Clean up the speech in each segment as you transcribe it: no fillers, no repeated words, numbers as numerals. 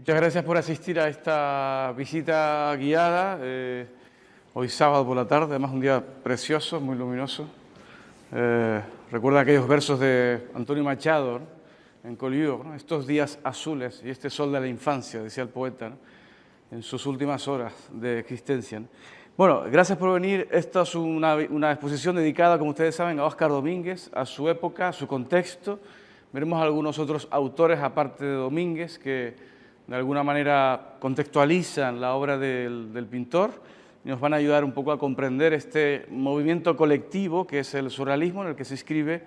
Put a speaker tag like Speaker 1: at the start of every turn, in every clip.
Speaker 1: Muchas gracias por asistir a esta visita guiada, hoy sábado por la tarde, además un día precioso, muy luminoso. Recuerda aquellos versos de Antonio Machado, ¿no? En Collioure, ¿no? Estos días azules y este sol de la infancia, decía el poeta, ¿no? En sus últimas horas de existencia, ¿no? Bueno, gracias por venir. Esta es una exposición dedicada, como ustedes saben, a Óscar Domínguez, a su época, a su contexto. Veremos algunos otros autores, aparte de Domínguez, que de alguna manera contextualizan la obra del pintor y nos van a ayudar un poco a comprender este movimiento colectivo que es el surrealismo en el que se inscribe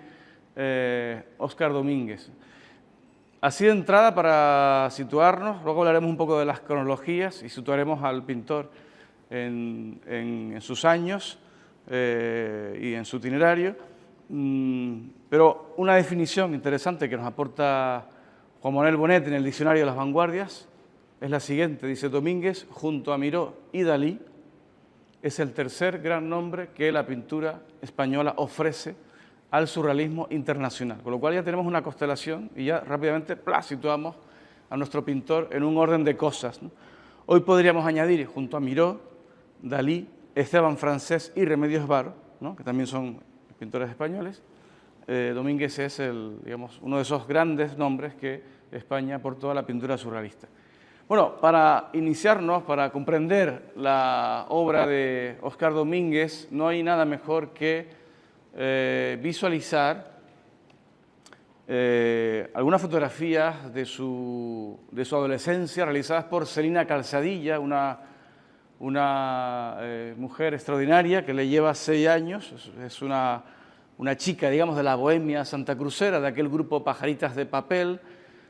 Speaker 1: Óscar Domínguez. Así de entrada, para situarnos, luego hablaremos un poco de las cronologías y situaremos al pintor en sus años y en su itinerario, pero una definición interesante que nos aporta Juan Manuel Bonet en el Diccionario de las Vanguardias es la siguiente, dice: Domínguez, junto a Miró y Dalí, es el tercer gran nombre que la pintura española ofrece al surrealismo internacional. Con lo cual ya tenemos una constelación y ya rápidamente situamos a nuestro pintor en un orden de cosas, ¿no? Hoy podríamos añadir, junto a Miró, Dalí, Esteban Francés y Remedios Varo, ¿no? Que también son pintores españoles. Domínguez es uno de esos grandes nombres que España aportó a la pintura surrealista. Bueno, para iniciarnos, para comprender la obra de Óscar Domínguez, no hay nada mejor que visualizar algunas fotografías de su adolescencia realizadas por Celina Calzadilla, una mujer extraordinaria que le lleva 6 años, es una chica, digamos, de la bohemia santacruzera, de aquel grupo Pajaritas de Papel,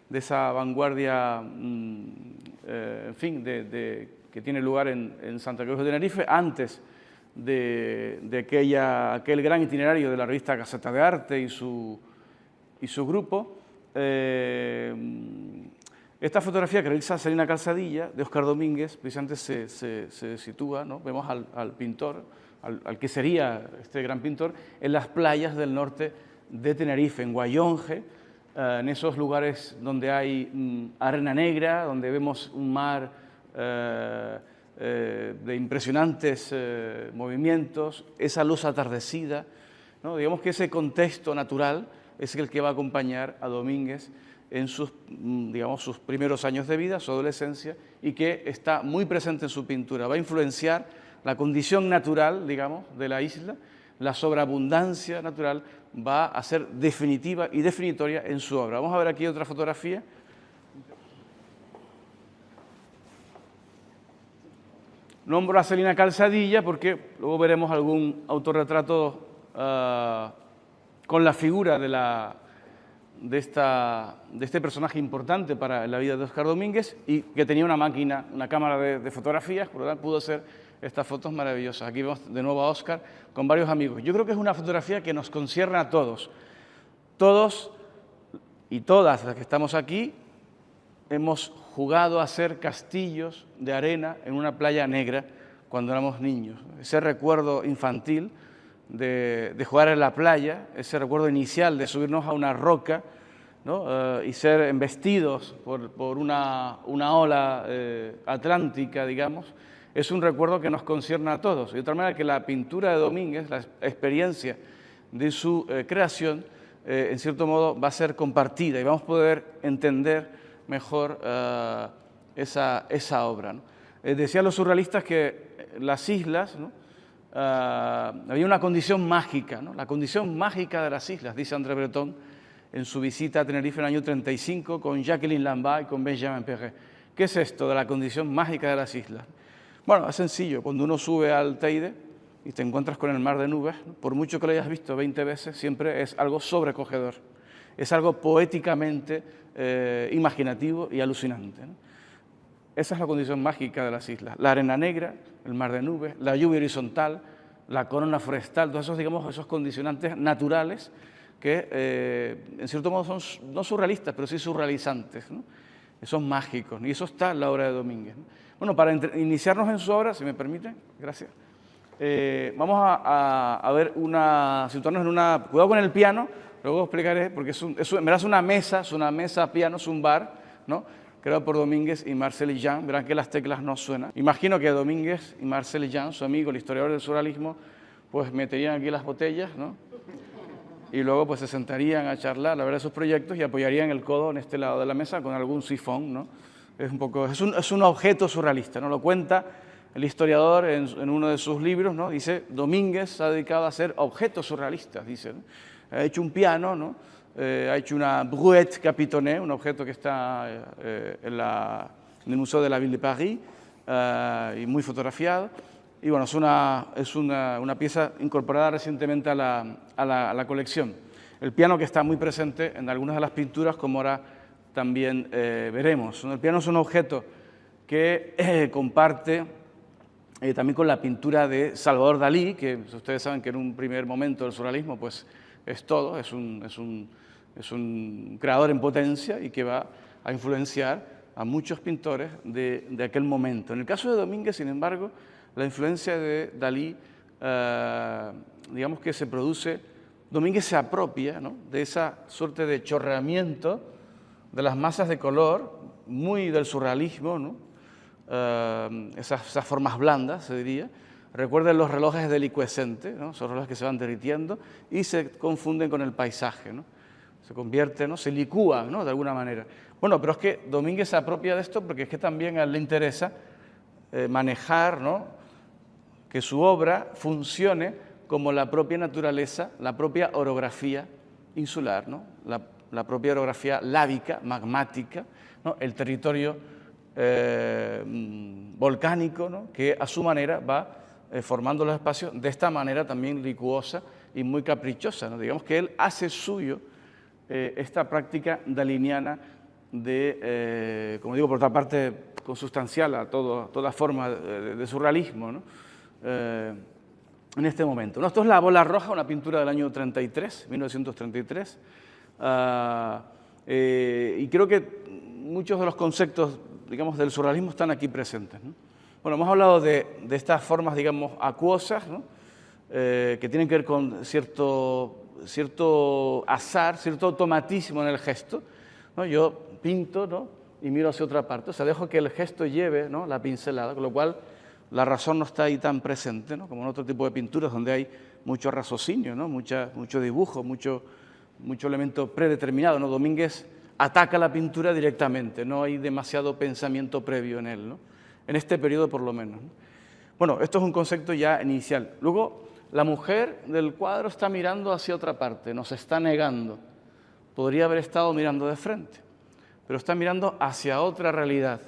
Speaker 1: de esa vanguardia, en fin, que tiene lugar en Santa Cruz de Tenerife, antes de aquel gran itinerario de la revista Gaceta de Arte y su grupo. Esta fotografía que realiza Celina Calzadilla, de Óscar Domínguez, precisamente se sitúa, ¿no? Vemos al pintor, al que sería este gran pintor, en las playas del norte de Tenerife, en Guayonje, en esos lugares donde hay arena negra, donde vemos un mar de impresionantes movimientos, esa luz atardecida, ¿no? Digamos que ese contexto natural es el que va a acompañar a Domínguez en sus primeros años de vida, su adolescencia, y que está muy presente en su pintura. Va a influenciar la condición natural, digamos, de la isla, la sobreabundancia natural va a ser definitiva y definitoria en su obra. Vamos a ver aquí otra fotografía. Nombro a Celina Calzadilla porque luego veremos algún autorretrato con la figura de este personaje importante para la vida de Óscar Domínguez y que tenía una cámara de fotografías, por lo tanto pudo hacer estas fotos maravillosas. Aquí vemos de nuevo a Óscar con varios amigos. Yo creo que es una fotografía que nos concierne a todos. Todos y todas las que estamos aquí hemos jugado a hacer castillos de arena en una playa negra cuando éramos niños. Ese recuerdo infantil de jugar en la playa, ese recuerdo inicial de subirnos a una roca, ¿no? Y ser embestidos por una ola atlántica, digamos, es un recuerdo que nos concierne a todos. De otra manera que la pintura de Domínguez, la experiencia de su creación, en cierto modo va a ser compartida y vamos a poder entender mejor esa obra, ¿no? Decían los surrealistas que las islas, ¿no? Había una condición mágica, ¿no? La condición mágica de las islas, dice André Breton en su visita a Tenerife en el año 35 con Jacqueline Lambert y con Benjamin Perret. ¿Qué es esto de la condición mágica de las islas? Bueno, es sencillo. Cuando uno sube al Teide y te encuentras con el mar de nubes, ¿no? Por mucho que lo hayas visto 20 veces, siempre es algo sobrecogedor. Es algo poéticamente imaginativo y alucinante, ¿no? Esa es la condición mágica de las islas. La arena negra, el mar de nubes, la lluvia horizontal, la corona forestal, todos esos, digamos, esos condicionantes naturales que, en cierto modo, son no surrealistas, pero sí surrealizantes, ¿no? Son mágicos, y eso está en la obra de Domínguez, ¿no? Bueno, para iniciarnos en su obra, si me permiten, gracias, vamos a ver situarnos en una... Cuidado con el piano, luego explicaré, porque es una mesa piano, es un bar, ¿no? creado por Domínguez y Marcel Jean. Verán que las teclas no suenan. Imagino que Domínguez y Marcel Jean, su amigo, el historiador del surrealismo, pues meterían aquí las botellas, ¿no? Y luego pues se sentarían a charlar, a ver sus proyectos y apoyarían el codo en este lado de la mesa con algún sifón, ¿no? Es un objeto surrealista, ¿no? Lo cuenta el historiador en uno de sus libros, ¿no? Dice, Domínguez se ha dedicado a hacer objetos surrealistas, dice, ¿no? Ha hecho un piano, ¿no? Ha hecho una brouette capitonnée, un objeto que está en el Museo de la Ville de Paris y muy fotografiado. Y bueno, es una pieza incorporada recientemente a la colección. El piano que está muy presente en algunas de las pinturas, como ahora también veremos. El piano es un objeto que comparte también con la pintura de Salvador Dalí, que ustedes saben que en un primer momento del surrealismo pues, es todo, es un creador en potencia y que va a influenciar a muchos pintores de aquel momento. En el caso de Domínguez, sin embargo, la influencia de Dalí, digamos que se produce, Domínguez se apropia, ¿no?, de esa suerte de chorreamiento de las masas de color, muy del surrealismo, ¿no? Esas formas blandas, se diría. Recuerden los relojes delicuescentes, ¿no? Esos relojes que se van derritiendo y se confunden con el paisaje, ¿no? Se convierte, ¿no?, se licúan, ¿no?, de alguna manera. Bueno, pero es que Domínguez se apropia de esto porque es que también a él le interesa manejar, ¿no?, que su obra funcione como la propia naturaleza, la propia orografía insular, ¿no?, la propia orografía lábica, magmática, ¿no?, el territorio volcánico, ¿no?, que a su manera va formando los espacios de esta manera también licuosa y muy caprichosa, ¿no? Digamos que él hace suyo esta práctica daliniana de, como digo, por otra parte, consustancial a toda forma de surrealismo, ¿no?, en este momento. Esto es La bola roja, una pintura del año 1933, y creo que muchos de los conceptos, digamos, del surrealismo están aquí presentes, ¿no? Bueno, hemos hablado de estas formas, digamos, acuosas, ¿no?, que tienen que ver con cierto azar, cierto automatismo en el gesto, ¿no? Yo pinto, ¿no?, y miro hacia otra parte, o sea, dejo que el gesto lleve, ¿no?, la pincelada, con lo cual la razón no está ahí tan presente, ¿no?, como en otro tipo de pinturas donde hay mucho raciocinio, ¿no?, mucho dibujo, mucho elemento predeterminado, ¿no? Domínguez ataca la pintura directamente, no hay demasiado pensamiento previo en él, ¿no?, en este periodo por lo menos, ¿no? Bueno, esto es un concepto ya inicial. Luego, la mujer del cuadro está mirando hacia otra parte, nos está negando. Podría haber estado mirando de frente, pero está mirando hacia otra realidad.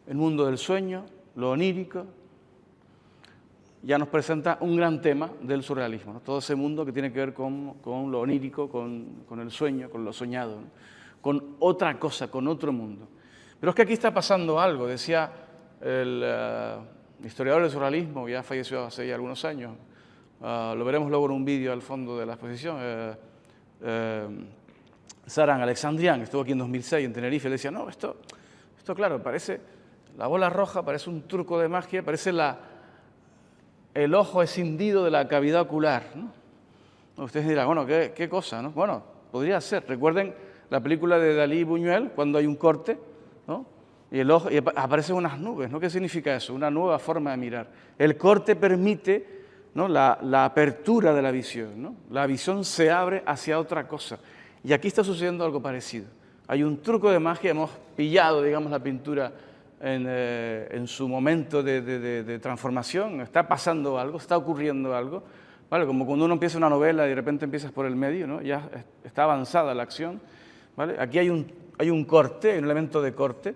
Speaker 1: El mundo del sueño, lo onírico, ya nos presenta un gran tema del surrealismo, ¿no? Todo ese mundo que tiene que ver con lo onírico, con el sueño, con lo soñado, ¿no?, con otra cosa, con otro mundo. Pero es que aquí está pasando algo, decía el historiador del surrealismo, ya falleció hace ya algunos años, lo veremos luego en un vídeo al fondo de la exposición, Saran Alexandrian, estuvo aquí en 2006 en Tenerife, le decía, no, esto claro, parece, la bola roja parece un truco de magia, parece el ojo escindido de la cavidad ocular, ¿no? Ustedes dirán, bueno, ¿qué cosa, no? Bueno, podría ser. Recuerden la película de Dalí y Buñuel, cuando hay un corte, ¿no?, y aparecen unas nubes, ¿no? ¿Qué significa eso? Una nueva forma de mirar. El corte permite, ¿no?, la apertura de la visión, ¿no? La visión se abre hacia otra cosa. Y aquí está sucediendo algo parecido. Hay un truco de magia, hemos pillado, digamos, la pintura en su momento de transformación, está pasando algo, está ocurriendo algo, ¿vale? Como cuando uno empieza una novela y de repente empiezas por el medio, ¿no?, ya está avanzada la acción, ¿vale? Aquí hay un corte, hay un elemento de corte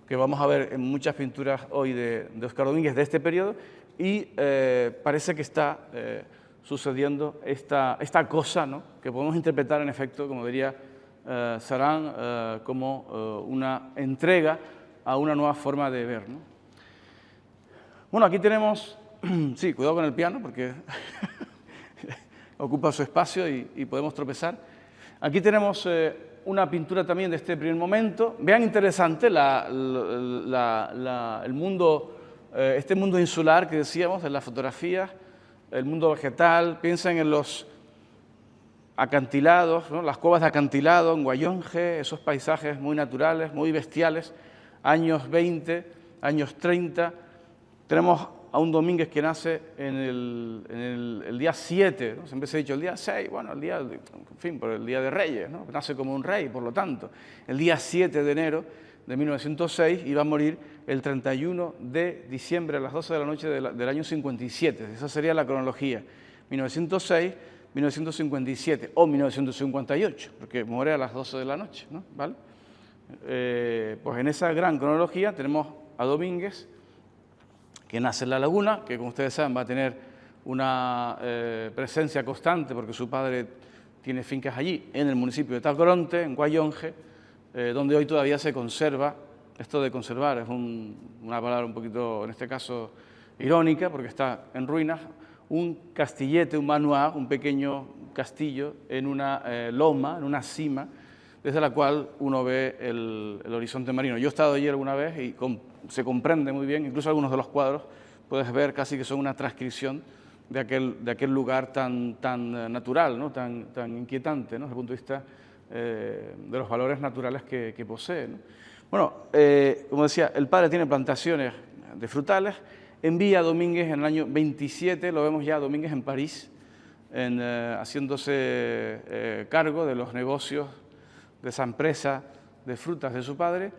Speaker 1: que vamos a ver en muchas pinturas hoy de Óscar Domínguez de este periodo y parece que está sucediendo esta cosa, ¿no?, que podemos interpretar en efecto, como diría Saran, como una entrega a una nueva forma de ver, ¿no? Bueno, aquí tenemos, sí, cuidado con el piano porque ocupa su espacio y podemos tropezar. Aquí tenemos una pintura también de este primer momento. Vean interesante el mundo, este mundo insular que decíamos, de las fotografías, el mundo vegetal. Piensen en los acantilados, ¿no? Las cuevas de acantilado en Guayonje, esos paisajes muy naturales, muy bestiales, años 20, años 30. Tenemos a un Domínguez que nace en el día 7, ¿no? Siempre se ha dicho el día 6, bueno, el día, en fin, por el día de Reyes, ¿no? Nace como un rey, por lo tanto. El día 7 de enero de 1906 y va a morir el 31 de diciembre a las 12 de la noche del año 57. Esa sería la cronología. 1906, 1957 o 1958, porque muere a las 12 de la noche, ¿no? ¿Vale? Pues en esa gran cronología tenemos a Domínguez, que nace en La Laguna, que como ustedes saben va a tener una presencia constante porque su padre tiene fincas allí, en el municipio de Tacoronte, en Guayonje, donde hoy todavía se conserva. Esto de conservar es una palabra un poquito, en este caso, irónica, porque está en ruinas, un castillete, un manoir, un pequeño castillo en una loma, en una cima, desde la cual uno ve el horizonte marino. Yo he estado allí alguna vez y se comprende muy bien, incluso algunos de los cuadros puedes ver casi que son una transcripción de aquel lugar tan natural, ¿no? tan inquietante, ¿no? Desde el punto de vista de los valores naturales que posee, ¿no? Bueno, como decía, el padre tiene plantaciones de frutales, envía a Domínguez en el año 27, lo vemos ya a Domínguez en París, haciéndose cargo de los negocios de esa empresa de frutas de su padre,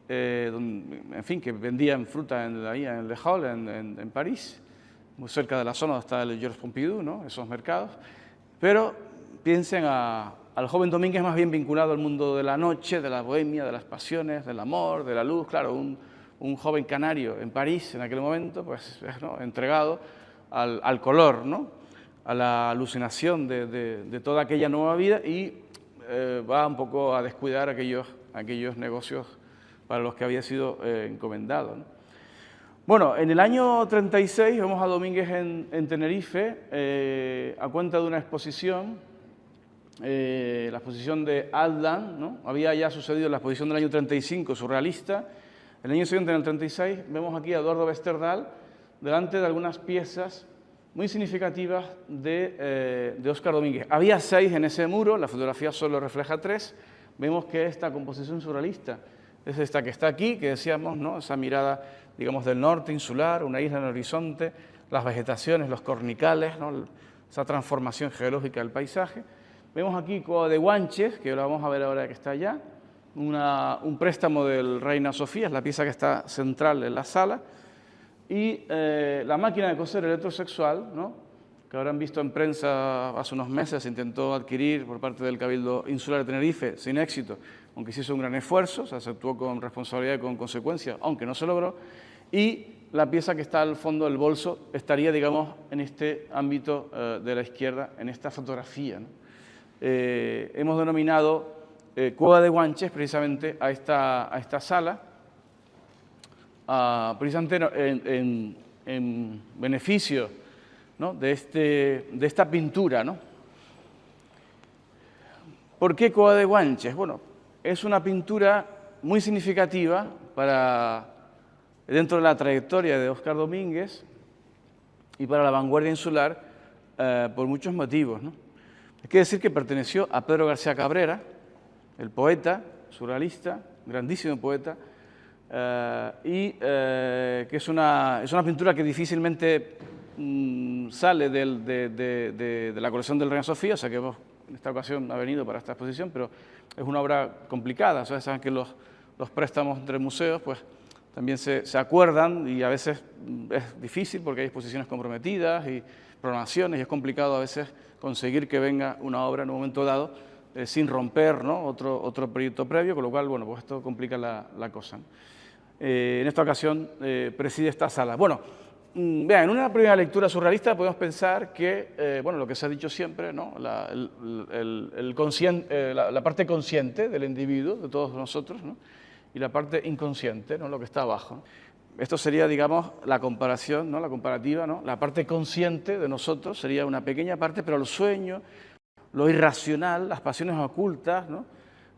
Speaker 1: en fin, que vendían fruta ahí en Le Hall, en París, muy cerca de la zona donde está el Georges Pompidou, ¿no? Esos mercados. Pero piensen al joven Domínguez más bien vinculado al mundo de la noche, de la bohemia, de las pasiones, del amor, de la luz. Claro, un joven canario en París en aquel momento, pues, ¿no? Entregado al color, ¿no? A la alucinación de toda aquella nueva vida y va un poco a descuidar aquellos negocios para los que había sido encomendado, ¿no? Bueno, en el año 36 vemos a Domínguez en Tenerife a cuenta de una exposición, la exposición de Aldan, ¿no? Había ya sucedido la exposición del año 35, surrealista. El año siguiente, en el 36, vemos aquí a Eduardo Westerdal delante de algunas piezas muy significativas de Óscar Domínguez. Había 6 en ese muro, la fotografía solo refleja 3. Vemos que esta composición surrealista es esta que está aquí, que decíamos, ¿no? Esa mirada, digamos, del norte insular, una isla en el horizonte, las vegetaciones, los cornicales, ¿no? Esa transformación geológica del paisaje. Vemos aquí Cova de Guanches, que lo vamos a ver ahora que está allá, un préstamo del Reina Sofía, es la pieza que está central en la sala, y la máquina de coser electrosexual, ¿no? Que habrán visto en prensa hace unos meses, se intentó adquirir por parte del Cabildo Insular de Tenerife sin éxito, aunque se hizo un gran esfuerzo, o sea, se actuó con responsabilidad y con consecuencia, aunque no se logró, y la pieza que está al fondo del bolso estaría, digamos, en este ámbito de la izquierda, en esta fotografía, ¿no? Hemos denominado Cueva de Guanches precisamente a esta sala, precisamente en beneficio, ¿no? de esta pintura, ¿no? ¿Por qué Cova de Guanches? Bueno, es una pintura muy significativa dentro de la trayectoria de Óscar Domínguez y para la vanguardia insular por muchos motivos, ¿no? Hay que decir que perteneció a Pedro García Cabrera, el poeta, surrealista, grandísimo poeta, y que es una pintura que difícilmente sale de la colección del Reina Sofía, o sea que en esta ocasión ha venido para esta exposición, pero es una obra complicada. O sea, saben que los préstamos entre museos pues también se acuerdan y a veces es difícil porque hay exposiciones comprometidas y programaciones y es complicado a veces conseguir que venga una obra en un momento dado sin romper, ¿no? otro proyecto previo, con lo cual, bueno, pues esto complica la cosa, ¿no? En esta ocasión preside esta sala. Bueno, vean, en una primera lectura surrealista podemos pensar que, bueno, lo que se ha dicho siempre, ¿no? la parte consciente del individuo, de todos nosotros, ¿no? Y la parte inconsciente, ¿no? Lo que está abajo, ¿no? Esto sería, digamos, la comparación, ¿no? La comparativa, ¿no? La parte consciente de nosotros sería una pequeña parte, pero el sueño, lo irracional, las pasiones ocultas, ¿no?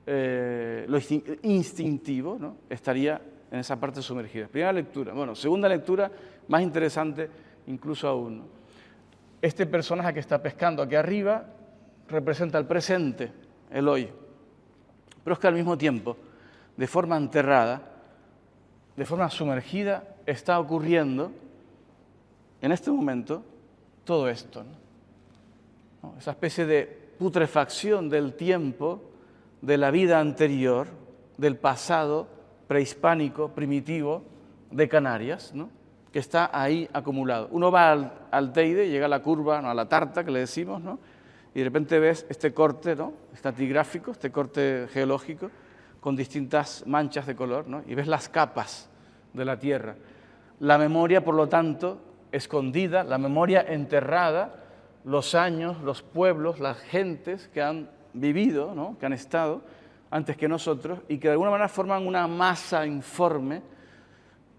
Speaker 1: Lo instintivo, ¿no? Estaría en esa parte sumergida. Primera lectura. Bueno, segunda lectura, más interesante incluso aún, ¿no? Este personaje que está pescando aquí arriba representa el presente, el hoy. Pero es que al mismo tiempo, de forma enterrada, de forma sumergida, está ocurriendo en este momento todo esto, ¿no? Esa especie de putrefacción del tiempo, de la vida anterior, del pasado prehispánico, primitivo, de Canarias, ¿no? Que está ahí acumulado. Uno va al Teide, llega a la curva, ¿no? A la tarta que le decimos, ¿no? Y de repente ves este corte, ¿no? Estratigráfico, este corte geológico, con distintas manchas de color, ¿no? Y ves las capas de la Tierra. La memoria, por lo tanto, escondida, la memoria enterrada, los años, los pueblos, las gentes que han vivido, ¿no? Que han estado antes que nosotros y que de alguna manera forman una masa informe,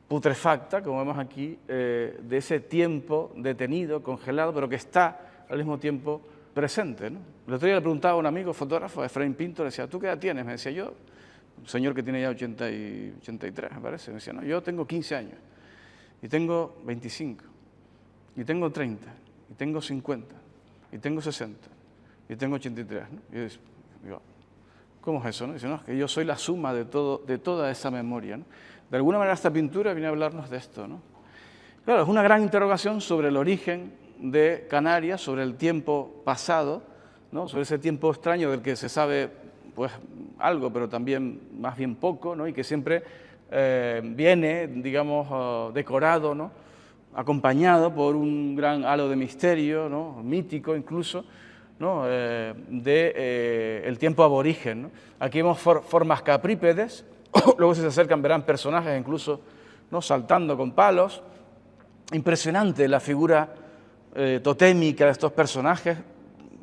Speaker 1: putrefacta, como vemos aquí, de ese tiempo detenido, congelado, pero que está al mismo tiempo presente, ¿no? El otro día le preguntaba a un amigo fotógrafo, Efraín Pinto, le decía, ¿tú qué edad tienes? Me decía, yo, un señor que tiene ya 83, me parece, me decía, no, yo tengo 15 años, y tengo 25, y tengo 30, y tengo 50, y tengo 60, y tengo 83, ¿no? Y yo digo, ¿cómo es eso, no? Dice, no, es que yo soy la suma de toda esa memoria, ¿no? De alguna manera esta pintura viene a hablarnos de esto, ¿no? Claro, es una gran interrogación sobre el origen de Canarias, sobre el tiempo pasado, ¿no? Sobre ese tiempo extraño del que se sabe pues algo, pero también más bien poco, ¿no? Y que siempre viene, digamos, decorado, ¿no? Acompañado por un gran halo de misterio, ¿no? Mítico incluso, ¿no? El tiempo aborigen, ¿no? Aquí vemos formas caprípedes, luego si se acercan verán personajes incluso, ¿no? Saltando con palos. Impresionante la figura totémica de estos personajes,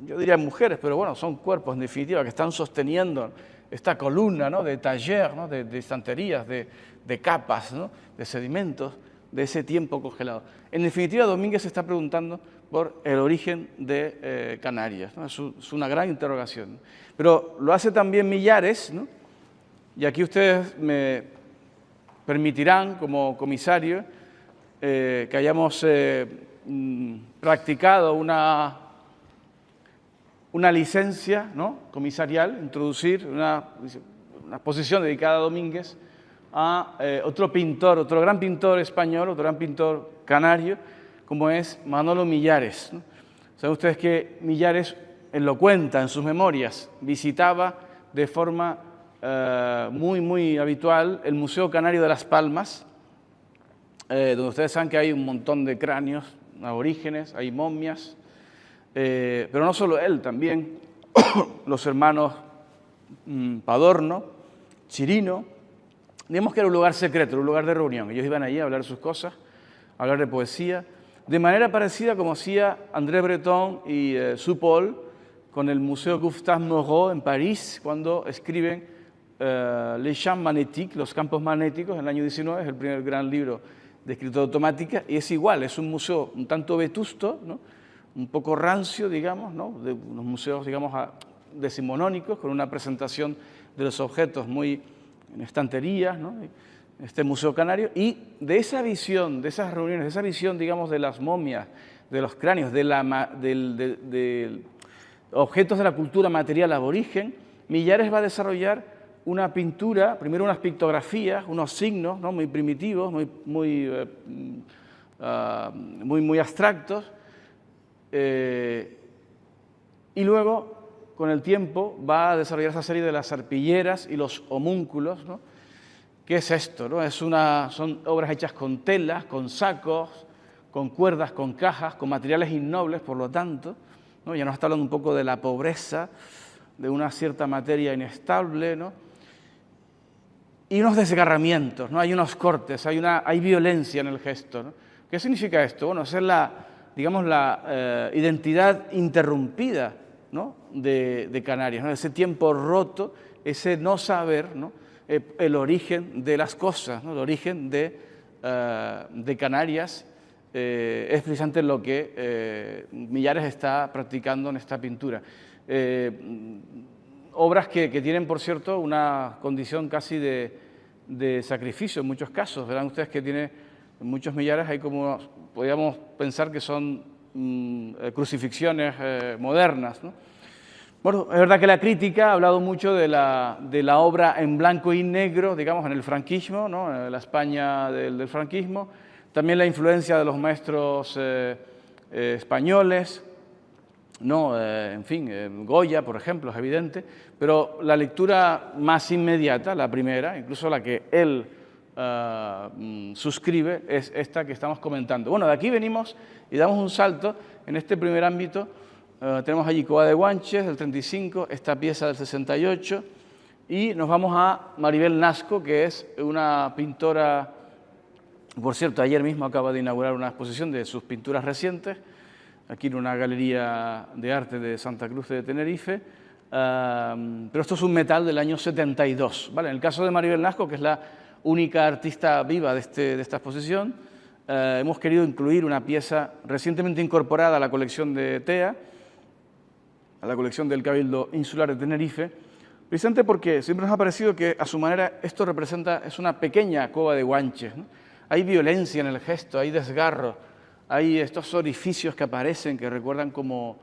Speaker 1: yo diría mujeres, pero bueno, son cuerpos en definitiva que están sosteniendo esta columna, ¿no? De taller, ¿no? de estanterías, de capas, ¿no? De sedimentos, de ese tiempo congelado. En definitiva, Domínguez se está preguntando por el origen de Canarias, ¿no? Es una gran interrogación. Pero lo hace también Millares, ¿no? Y aquí ustedes me permitirán, como comisario, que hayamos practicado una licencia, ¿no? Comisarial, introducir una exposición dedicada a Domínguez a otro pintor, otro gran pintor español, otro gran pintor canario, como es Manolo Millares, ¿no? Saben ustedes que Millares, él lo cuenta en sus memorias, visitaba de forma muy habitual el Museo Canario de Las Palmas, donde ustedes saben que hay un montón de cráneos aborígenes, hay momias, pero no solo él, también los hermanos Padorno, Chirino. Digamos que era un lugar secreto, un lugar de reunión. Ellos iban allí a hablar sus cosas, a hablar de poesía, de manera parecida como hacía André Breton y Supol con el Museo Gustave Moreau en París, cuando escriben Les Champs Magnétiques, los campos magnéticos, en el año 19, es el primer gran libro de escritura automática, y es igual, es un museo un tanto vetusto, ¿no? Un poco rancio, digamos, ¿no? De unos museos, digamos, decimonónicos, con una presentación de los objetos muy en estanterías, ¿no? Este Museo Canario, y de esa visión, de esas reuniones, de esa visión, digamos, de las momias, de los cráneos, de objetos de la cultura material aborigen, Millares va a desarrollar una pintura, primero unas pictografías, unos signos, ¿no? Muy primitivos, muy abstractos, y luego, con el tiempo, va a desarrollar esa serie de las arpilleras y los homúnculos, ¿no? ¿Qué es esto, no? Son obras hechas con telas, con sacos, con cuerdas, con cajas, con materiales innobles, por lo tanto, ¿no? Ya nos está hablando un poco de la pobreza, de una cierta materia inestable, ¿no? Y unos desgarramientos, ¿no? Hay unos cortes, hay violencia en el gesto, ¿no? ¿Qué significa esto? Bueno, es digamos, la identidad interrumpida, ¿no? de Canarias, ¿no? Ese tiempo roto, ese no saber, ¿no? El origen de las cosas, ¿no? El origen de Canarias es precisamente lo que Millares está practicando en esta pintura. Obras que tienen, por cierto, una condición casi de sacrificio en muchos casos. Verán ustedes que tiene en muchos Millares, hay como, podríamos pensar que son crucifixiones modernas, ¿no? Bueno, es verdad que la crítica ha hablado mucho de la obra en blanco y negro, digamos, en el franquismo, ¿no? En la España del franquismo. También la influencia de los maestros españoles, ¿no? En fin, Goya, por ejemplo, es evidente, pero la lectura más inmediata, la primera, incluso la que él suscribe, es esta que estamos comentando. Bueno, de aquí venimos y damos un salto en este primer ámbito. Tenemos allí Cova de Guanches del 35, esta pieza del 68, y nos vamos a Maribel Nasco, que es una pintora, por cierto, ayer mismo acaba de inaugurar una exposición de sus pinturas recientes, aquí en una galería de arte de Santa Cruz de Tenerife, pero esto es un metal del año 72. ¿Vale? En el caso de Maribel Nasco, que es la única artista viva de esta exposición, hemos querido incluir una pieza recientemente incorporada a la colección de TEA, a la colección del Cabildo Insular de Tenerife, precisamente porque siempre nos ha parecido que a su manera esto es una pequeña cova de Guanches, ¿no? Hay violencia en el gesto, hay desgarro, hay estos orificios que aparecen que recuerdan como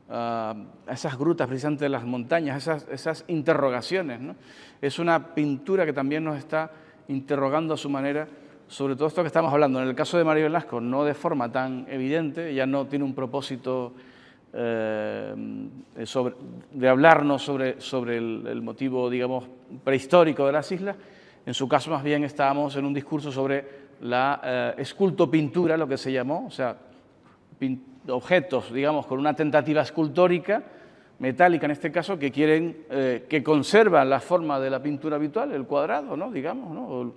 Speaker 1: a esas grutas precisamente de las montañas, esas interrogaciones, ¿no? Es una pintura que también nos está interrogando a su manera sobre todo esto que estamos hablando. En el caso de Maribel Nasco, no de forma tan evidente, ella no tiene un propósito de hablarnos sobre el motivo, digamos, prehistórico de las islas. En su caso, más bien, estábamos en un discurso sobre la escultopintura, lo que se llamó, o sea, objetos, digamos, con una tentativa escultórica, metálica en este caso, que que conservan la forma de la pintura habitual, el cuadrado, ¿no? Digamos, ¿no?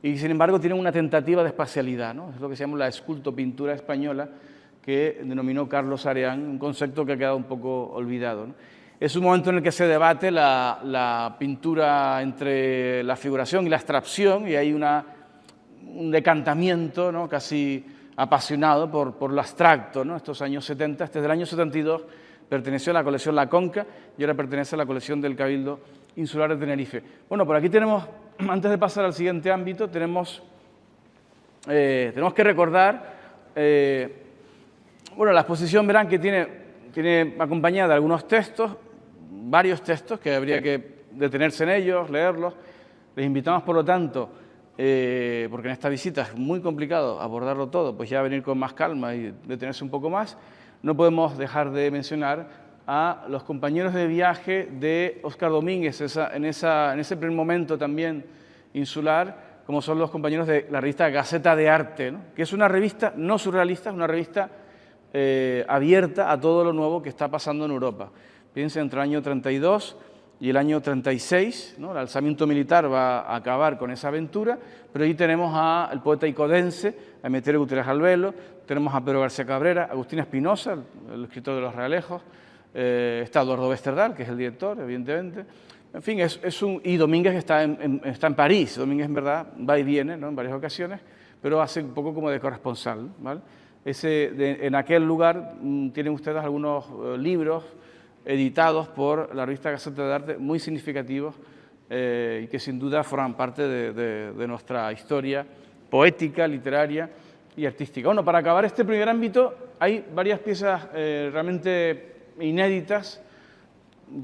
Speaker 1: Y sin embargo tienen una tentativa de espacialidad, ¿no? Es lo que se llama la escultopintura española, que denominó Carlos Sareán, un concepto que ha quedado un poco olvidado, ¿no? Es un momento en el que se debate la pintura entre la figuración y la abstracción, y hay un decantamiento, ¿no? Casi apasionado por lo abstracto, ¿no? Estos años 70, desde el año 72 perteneció a la colección La Conca y ahora pertenece a la colección del Cabildo Insular de Tenerife. Bueno, por aquí tenemos, antes de pasar al siguiente ámbito, tenemos que recordar, bueno, la exposición verán que tiene acompañada algunos textos, varios textos que habría que detenerse en ellos, leerlos. Les invitamos, por lo tanto, porque en esta visita es muy complicado abordarlo todo, pues ya venir con más calma y detenerse un poco más. No podemos dejar de mencionar a los compañeros de viaje de Óscar Domínguez, en ese primer momento también insular, como son los compañeros de la revista Gaceta de Arte, ¿no? Que es una revista no surrealista, es una revista abierta a todo lo nuevo que está pasando en Europa. Fíjense, entre el año 32 y el año 36, ¿no? El alzamiento militar va a acabar con esa aventura, pero ahí tenemos al poeta icodense, a Emeterio Gutiérrez Albelo, tenemos a Pedro García Cabrera, Agustín Espinosa, el escritor de Los Realejos, está Eduardo Westerdal, que es el director, evidentemente. En fin, y Domínguez está en París. Domínguez, en verdad, va y viene, ¿no? En varias ocasiones, pero hace un poco como de corresponsal, ¿vale? En aquel lugar tienen ustedes algunos libros editados por la revista Gaceta de Arte, muy significativos y que sin duda forman parte de nuestra historia poética, literaria y artística. Bueno, para acabar este primer ámbito, hay varias piezas realmente inéditas,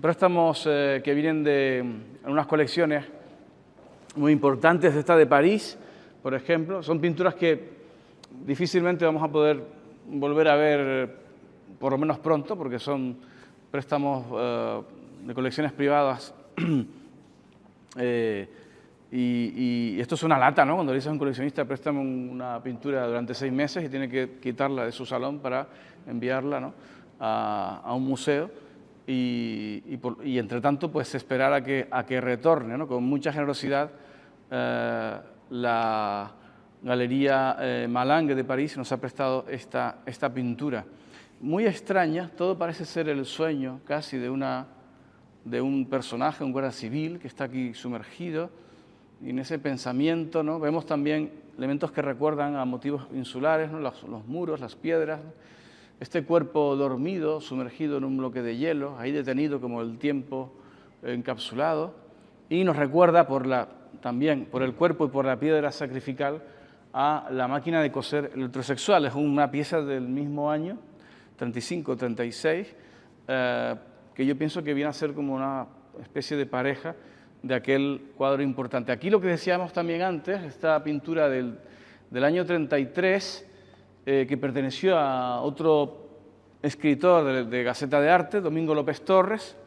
Speaker 1: préstamos que vienen de unas colecciones muy importantes, esta de París, por ejemplo. Son pinturas que difícilmente vamos a poder volver a ver, por lo menos pronto, porque son préstamos de colecciones privadas. Y esto es una lata, ¿no? Cuando le dices a un coleccionista, préstame una pintura durante 6 meses y tiene que quitarla de su salón para enviarla, ¿no? a un museo y entre tanto pues esperar a que retorne, ¿no? Con mucha generosidad la Galería Malangue de París nos ha prestado esta pintura. Muy extraña, todo parece ser el sueño casi de un personaje, un guardia civil que está aquí sumergido y en ese pensamiento, ¿no? Vemos también elementos que recuerdan a motivos insulares, ¿no? Los muros, las piedras, este cuerpo dormido, sumergido en un bloque de hielo, ahí detenido como el tiempo encapsulado, y nos recuerda también por el cuerpo y por la piedra sacrificial a la máquina de coser electrosexual. Es una pieza del mismo año, 35-36, que yo pienso que viene a ser como una especie de pareja de aquel cuadro importante. Aquí lo que decíamos también antes, esta pintura del año 33, que perteneció a otro escritor de Gaceta de Arte, Domingo López Torres,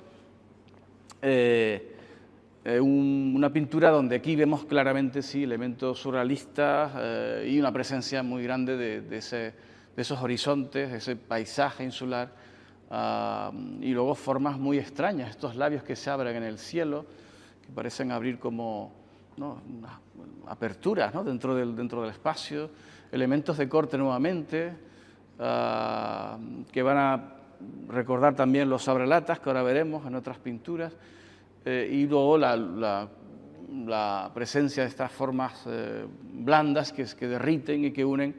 Speaker 1: una pintura donde aquí vemos claramente sí, elementos surrealistas y una presencia muy grande de esos horizontes, de ese paisaje insular, y luego formas muy extrañas, estos labios que se abren en el cielo, que parecen abrir como, ¿no?, unas aperturas, ¿no?, dentro del espacio, elementos de corte nuevamente, que van a recordar también los abrelatas que ahora veremos en otras pinturas, y luego la presencia de estas formas blandas que derriten y que unen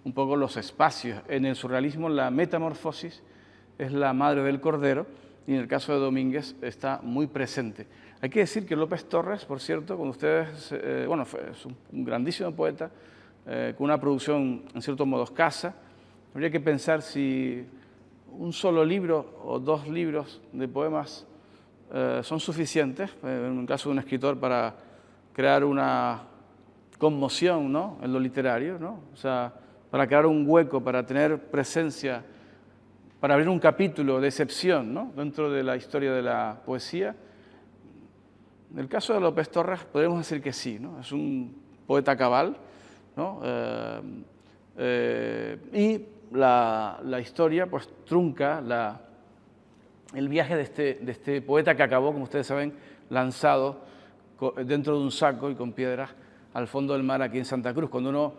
Speaker 1: un poco los espacios. En el surrealismo la metamorfosis es la madre del cordero y en el caso de Domínguez está muy presente. Hay que decir que López Torres, por cierto, con ustedes, bueno, es un grandísimo poeta, con una producción en cierto modo escasa. Habría que pensar si un solo libro o 2 libros de poemas son suficientes, en el caso de un escritor, para crear una conmoción, ¿no?, en lo literario, ¿no? O sea, para crear un hueco, para tener presencia, para abrir un capítulo de excepción, ¿no?, dentro de la historia de la poesía. En el caso de López Torres podemos decir que sí, ¿no? Es un poeta cabal, ¿no? Y la historia pues trunca el viaje de este poeta que acabó, como ustedes saben, lanzado dentro de un saco y con piedras al fondo del mar aquí en Santa Cruz. Cuando uno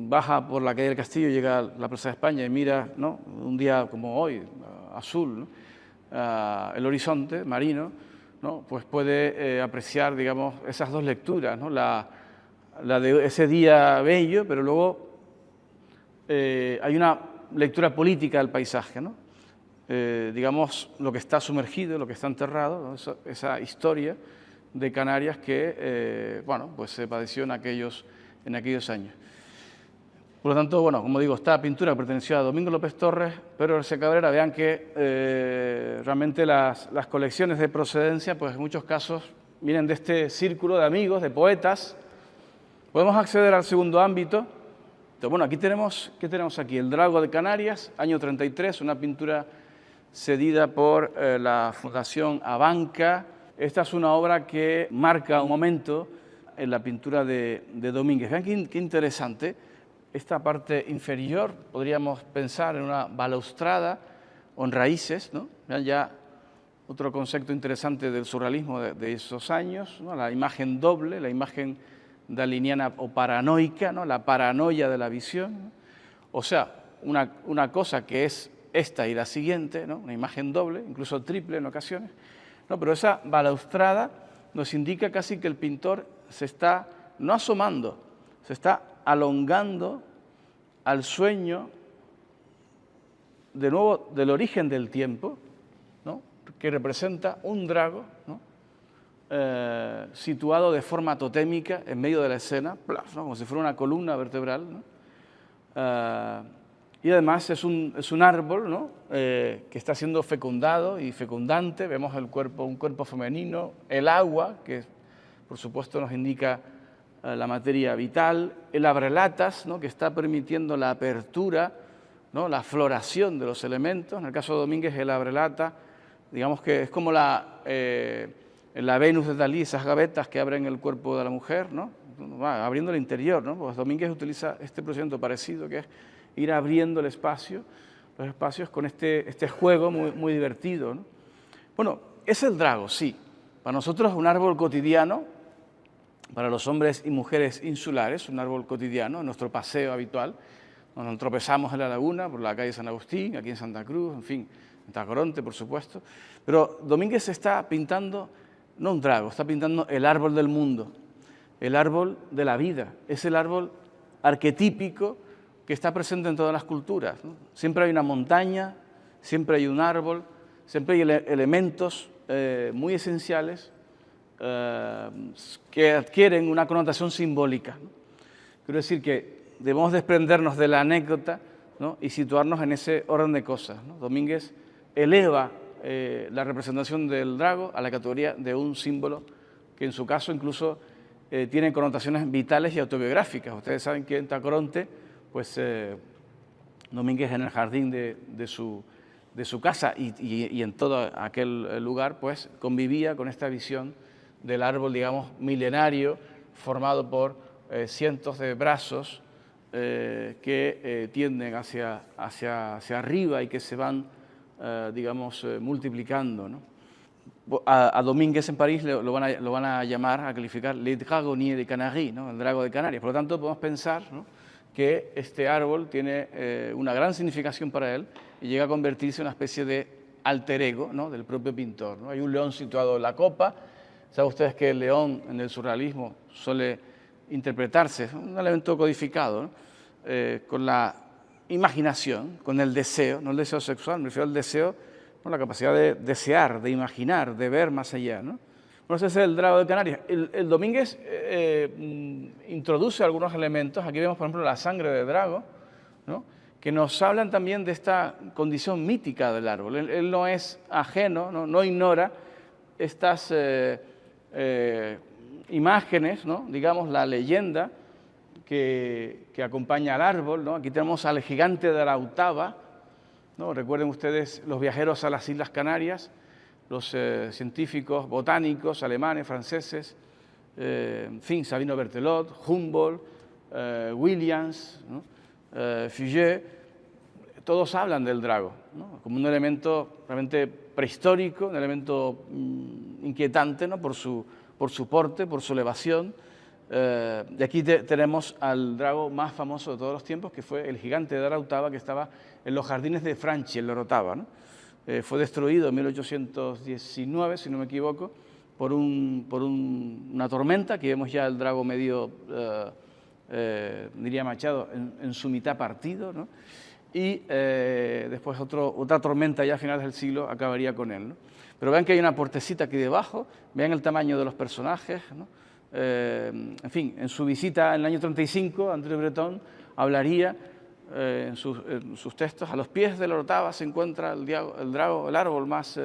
Speaker 1: baja por la calle del Castillo, llega a la Plaza de España y mira, ¿no?, un día como hoy, azul, ¿no?, el horizonte marino, ¿no?, pues puede apreciar, digamos, esas 2 lecturas, ¿no?, la de ese día bello, pero luego hay una lectura política del paisaje, ¿no? Digamos, lo que está sumergido, lo que está enterrado, ¿no?, esa historia de Canarias que, bueno, pues se padeció en aquellos años. Por lo tanto, bueno, como digo, esta pintura perteneció a Domingo López Torres, Pedro García Cabrera. Vean que realmente las colecciones de procedencia, pues en muchos casos vienen de este círculo de amigos, de poetas. Podemos acceder al segundo ámbito. Entonces, bueno, aquí tenemos, ¿qué tenemos aquí? El Drago de Canarias, año 33, una pintura cedida por la Fundación Abanca. Esta es una obra que marca un momento en la pintura de Domínguez. Vean qué interesante. Esta parte inferior podríamos pensar en una balaustrada o en raíces, ¿no? Vean ya otro concepto interesante del surrealismo de esos años, ¿no?, la imagen doble, la imagen daliniana o paranoica, ¿no?, la paranoia de la visión, ¿no? O sea, una cosa que es esta y la siguiente, ¿no?, una imagen doble, incluso triple en ocasiones, ¿no? Pero esa balaustrada nos indica casi que el pintor se está, no asomando, se está alongando al sueño, de nuevo, del origen del tiempo, ¿no?, que representa un drago, ¿no?, situado de forma totémica en medio de la escena, ¿no?, como si fuera una columna vertebral, ¿no? Y además es un árbol, ¿no?, que está siendo fecundado y fecundante. Vemos un cuerpo femenino, el agua, que por supuesto nos indica la materia vital, el abrelatas, ¿no?, que está permitiendo la apertura, ¿no?, la floración de los elementos. En el caso de Domínguez, el abrelata, digamos que es como la Venus de Dalí, esas gavetas que abren el cuerpo de la mujer, ¿no?, abriendo el interior, ¿no? Pues Domínguez utiliza este procedimiento parecido, que es ir abriendo los espacios con este juego muy, muy divertido, ¿no? Bueno, es el drago, sí. Para nosotros es un árbol cotidiano, para los hombres y mujeres insulares, un árbol cotidiano, en nuestro paseo habitual. Nos tropezamos en la laguna, por la calle San Agustín, aquí en Santa Cruz, en fin, en Tacoronte, por supuesto. Pero Domínguez está pintando, no un drago, está pintando el árbol del mundo, el árbol de la vida. Es el árbol arquetípico que está presente en todas las culturas, ¿no? Siempre hay una montaña, siempre hay un árbol, siempre hay elementos muy esenciales que adquieren una connotación simbólica, ¿no? Quiero decir que debemos desprendernos de la anécdota, ¿no?, y situarnos en ese orden de cosas, ¿no? Domínguez eleva la representación del drago a la categoría de un símbolo que en su caso incluso tiene connotaciones vitales y autobiográficas. Ustedes saben que en Tacoronte, pues Domínguez en el jardín de su casa y en todo aquel lugar, pues convivía con esta visión del árbol, digamos, milenario, formado por cientos de brazos que tienden hacia arriba y que se van, digamos, multiplicando, ¿no? A Domínguez en París lo van a llamar, a calificar, le dragonnier de Canaries, ¿no? El drago de Canarias. Por lo tanto, podemos pensar, ¿no?, que este árbol tiene una gran significación para él y llega a convertirse en una especie de alter ego, ¿no?, del propio pintor, ¿no? Hay un león situado en la copa. Saben ustedes que el león en el surrealismo suele interpretarse, es un elemento codificado, ¿no?, con la imaginación, con el deseo, no el deseo sexual, me refiero al deseo, ¿no?, la capacidad de desear, de imaginar, de ver más allá, ¿no? Bueno, ese es el drago de Canarias. El Domínguez introduce algunos elementos. Aquí vemos, por ejemplo, la sangre de drago, ¿no?, que nos hablan también de esta condición mítica del árbol. Él no es ajeno, no ignora estas imágenes, ¿no?, digamos, la leyenda que acompaña al árbol, ¿no? Aquí tenemos al gigante de la Autava, ¿no? Recuerden ustedes los viajeros a las Islas Canarias, los científicos botánicos alemanes, franceses, en fin, Sabino Berthelot, Humboldt, Williams, ¿no?, Fouget, todos hablan del drago, ¿no?, como un elemento realmente prehistórico, un elemento inquietante, ¿no?, por su porte, por su elevación. Y aquí tenemos al drago más famoso de todos los tiempos, que fue el gigante de la Autava, que estaba en los jardines de Franchi, en L'Orotava, ¿no? Fue destruido en 1819, si no me equivoco, por una tormenta, que vemos ya el drago medio, diría Machado, en su mitad partido, ¿no? Y después otra tormenta ya a finales del siglo acabaría con él, ¿no? Pero vean que hay una puertecita aquí debajo, vean el tamaño de los personajes, ¿no? En fin, en su visita en el año 35, André Breton hablaría en sus textos: a los pies de la Orotava se encuentra el árbol más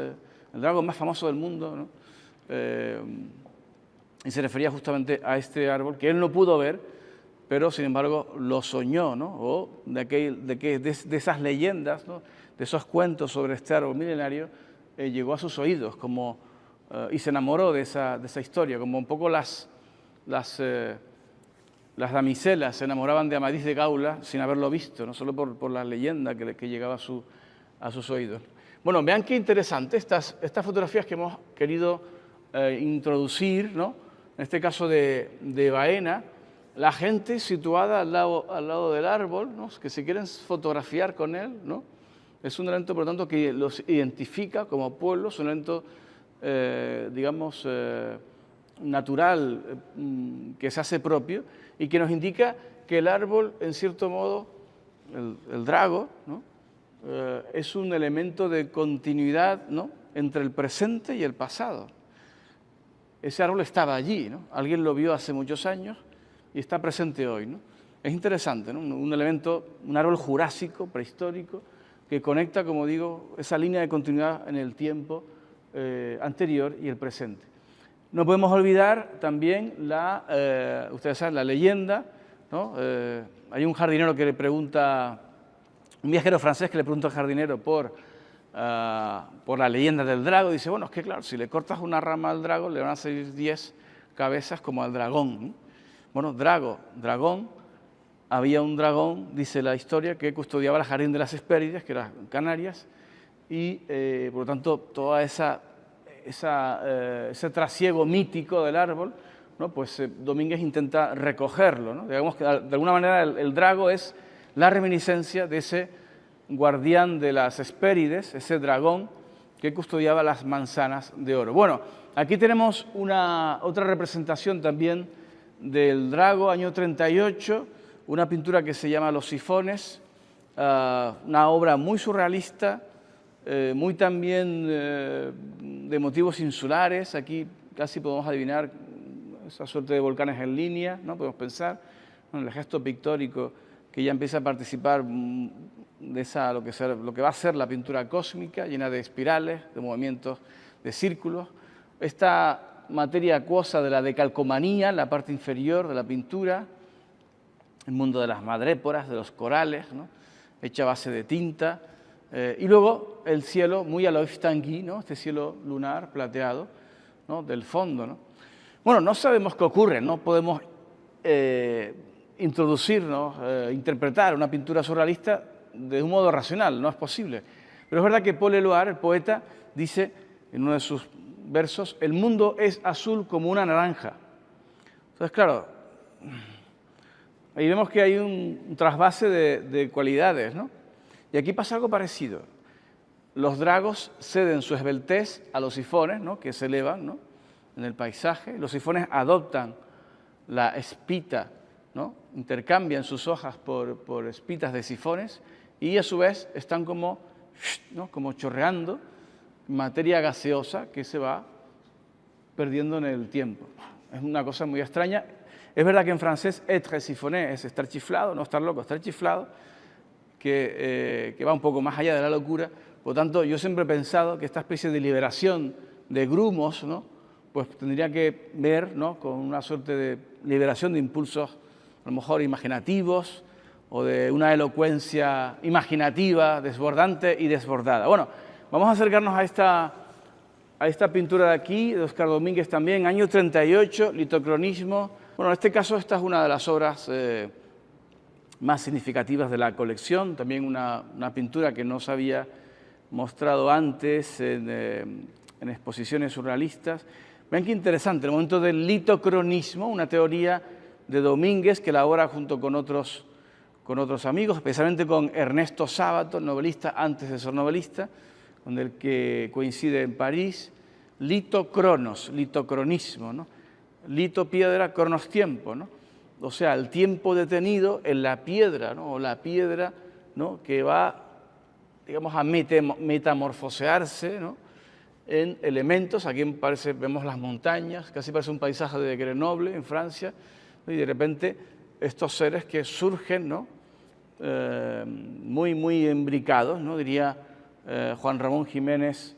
Speaker 1: famoso del mundo, ¿no? Y se refería justamente a este árbol que él no pudo ver, pero sin embargo lo soñó, ¿no? O de esas leyendas, ¿no?, de esos cuentos sobre este árbol milenario, llegó a sus oídos y se enamoró de esa historia, como un poco las damiselas se enamoraban de Amadís de Gaula sin haberlo visto, no solo por la leyenda que llegaba a sus oídos. Bueno, vean qué interesante estas fotografías que hemos querido introducir, ¿no?, en este caso de Baena, la gente situada al lado del árbol, ¿no?, que se quieren fotografiar con él, ¿no? Es un elemento, por lo tanto, que los identifica como pueblo, es un elemento, digamos, natural, que se hace propio y que nos indica que el árbol, en cierto modo, el drago, ¿no?, es un elemento de continuidad, ¿no?, entre el presente y el pasado. Ese árbol estaba allí, ¿no? Alguien lo vio hace muchos años y está presente hoy, ¿no? Es interesante, ¿no? Un elemento, un árbol jurásico, prehistórico, que conecta, como digo, esa línea de continuidad en el tiempo anterior y el presente. No podemos olvidar también ustedes saben, la leyenda, ¿no? Hay un jardinero que le pregunta, un viajero francés que le pregunta al jardinero por la leyenda del drago. Dice, bueno, es que claro, si le cortas una rama al drago, le van a salir 10 cabezas como al dragón, ¿no? Bueno, dragón, había un dragón, dice la historia, que custodiaba el jardín de las Hespérides, que eran Canarias, y por lo tanto toda ese trasiego mítico del árbol, ¿no?, pues Domínguez intenta recogerlo, ¿no? Digamos que de alguna manera el drago es la reminiscencia de ese guardián de las Hespérides, ese dragón que custodiaba las manzanas de oro. Bueno, aquí tenemos otra representación también del drago, año 38, una pintura que se llama Los sifones, una obra muy surrealista, muy también de motivos insulares. Aquí casi podemos adivinar esa suerte de volcanes en línea, ¿no? Podemos pensar en el gesto pictórico que ya empieza a participar lo que va a ser la pintura cósmica, llena de espirales, de movimientos, de círculos. Esta materia acuosa de la decalcomanía, la parte inferior de la pintura, el mundo de las madréporas, de los corales, ¿no?, hecha a base de tinta, y luego el cielo muy a lo Yves Tanguy, ¿no?, este cielo lunar plateado, ¿no?, del fondo, ¿no? Bueno, no sabemos qué ocurre, no podemos introducirnos, interpretar una pintura surrealista de un modo racional, no es posible. Pero es verdad que Paul Éluard, el poeta, dice en uno de sus versos: el mundo es azul como una naranja. Entonces, claro, ahí vemos que hay un trasvase de cualidades, ¿no? Y aquí pasa algo parecido. Los dragos ceden su esbeltez a los sifones, ¿no?, que se elevan, ¿no?, en el paisaje. Los sifones adoptan la espita, ¿no?, intercambian sus hojas por espitas de sifones y a su vez están como, ¿no?, como chorreando materia gaseosa que se va perdiendo en el tiempo. Es una cosa muy extraña. Es verdad que en francés être sifoné es estar chiflado, no estar loco, estar chiflado, que va un poco más allá de la locura. Por lo tanto, yo siempre he pensado que esta especie de liberación de grumos, ¿no?, pues tendría que ver, ¿no?, con una suerte de liberación de impulsos, a lo mejor imaginativos, o de una elocuencia imaginativa, desbordante y desbordada. Bueno, vamos a acercarnos a esta pintura de aquí, de Óscar Domínguez también, año 38, litocronismo. Bueno, en este caso esta es una de las obras más significativas de la colección, también una pintura que no se había mostrado antes en exposiciones surrealistas. Vean qué interesante, el momento del litocronismo, una teoría de Domínguez que elabora junto con otros amigos, especialmente con Ernesto Sábato, novelista antes de ser novelista, con el que coincide en París. Litocronos, litocronismo, ¿no? Lito, piedra, cronos, tiempo, ¿no? O sea, el tiempo detenido en la piedra, ¿no?, o la piedra, ¿no?, que va, digamos, a metamorfosearse, ¿no?, en elementos. Aquí vemos las montañas, casi parece un paisaje de Grenoble, en Francia, ¿no?, y de repente estos seres que surgen, ¿no?, muy imbricados, ¿no?, diría Juan Ramón Jiménez,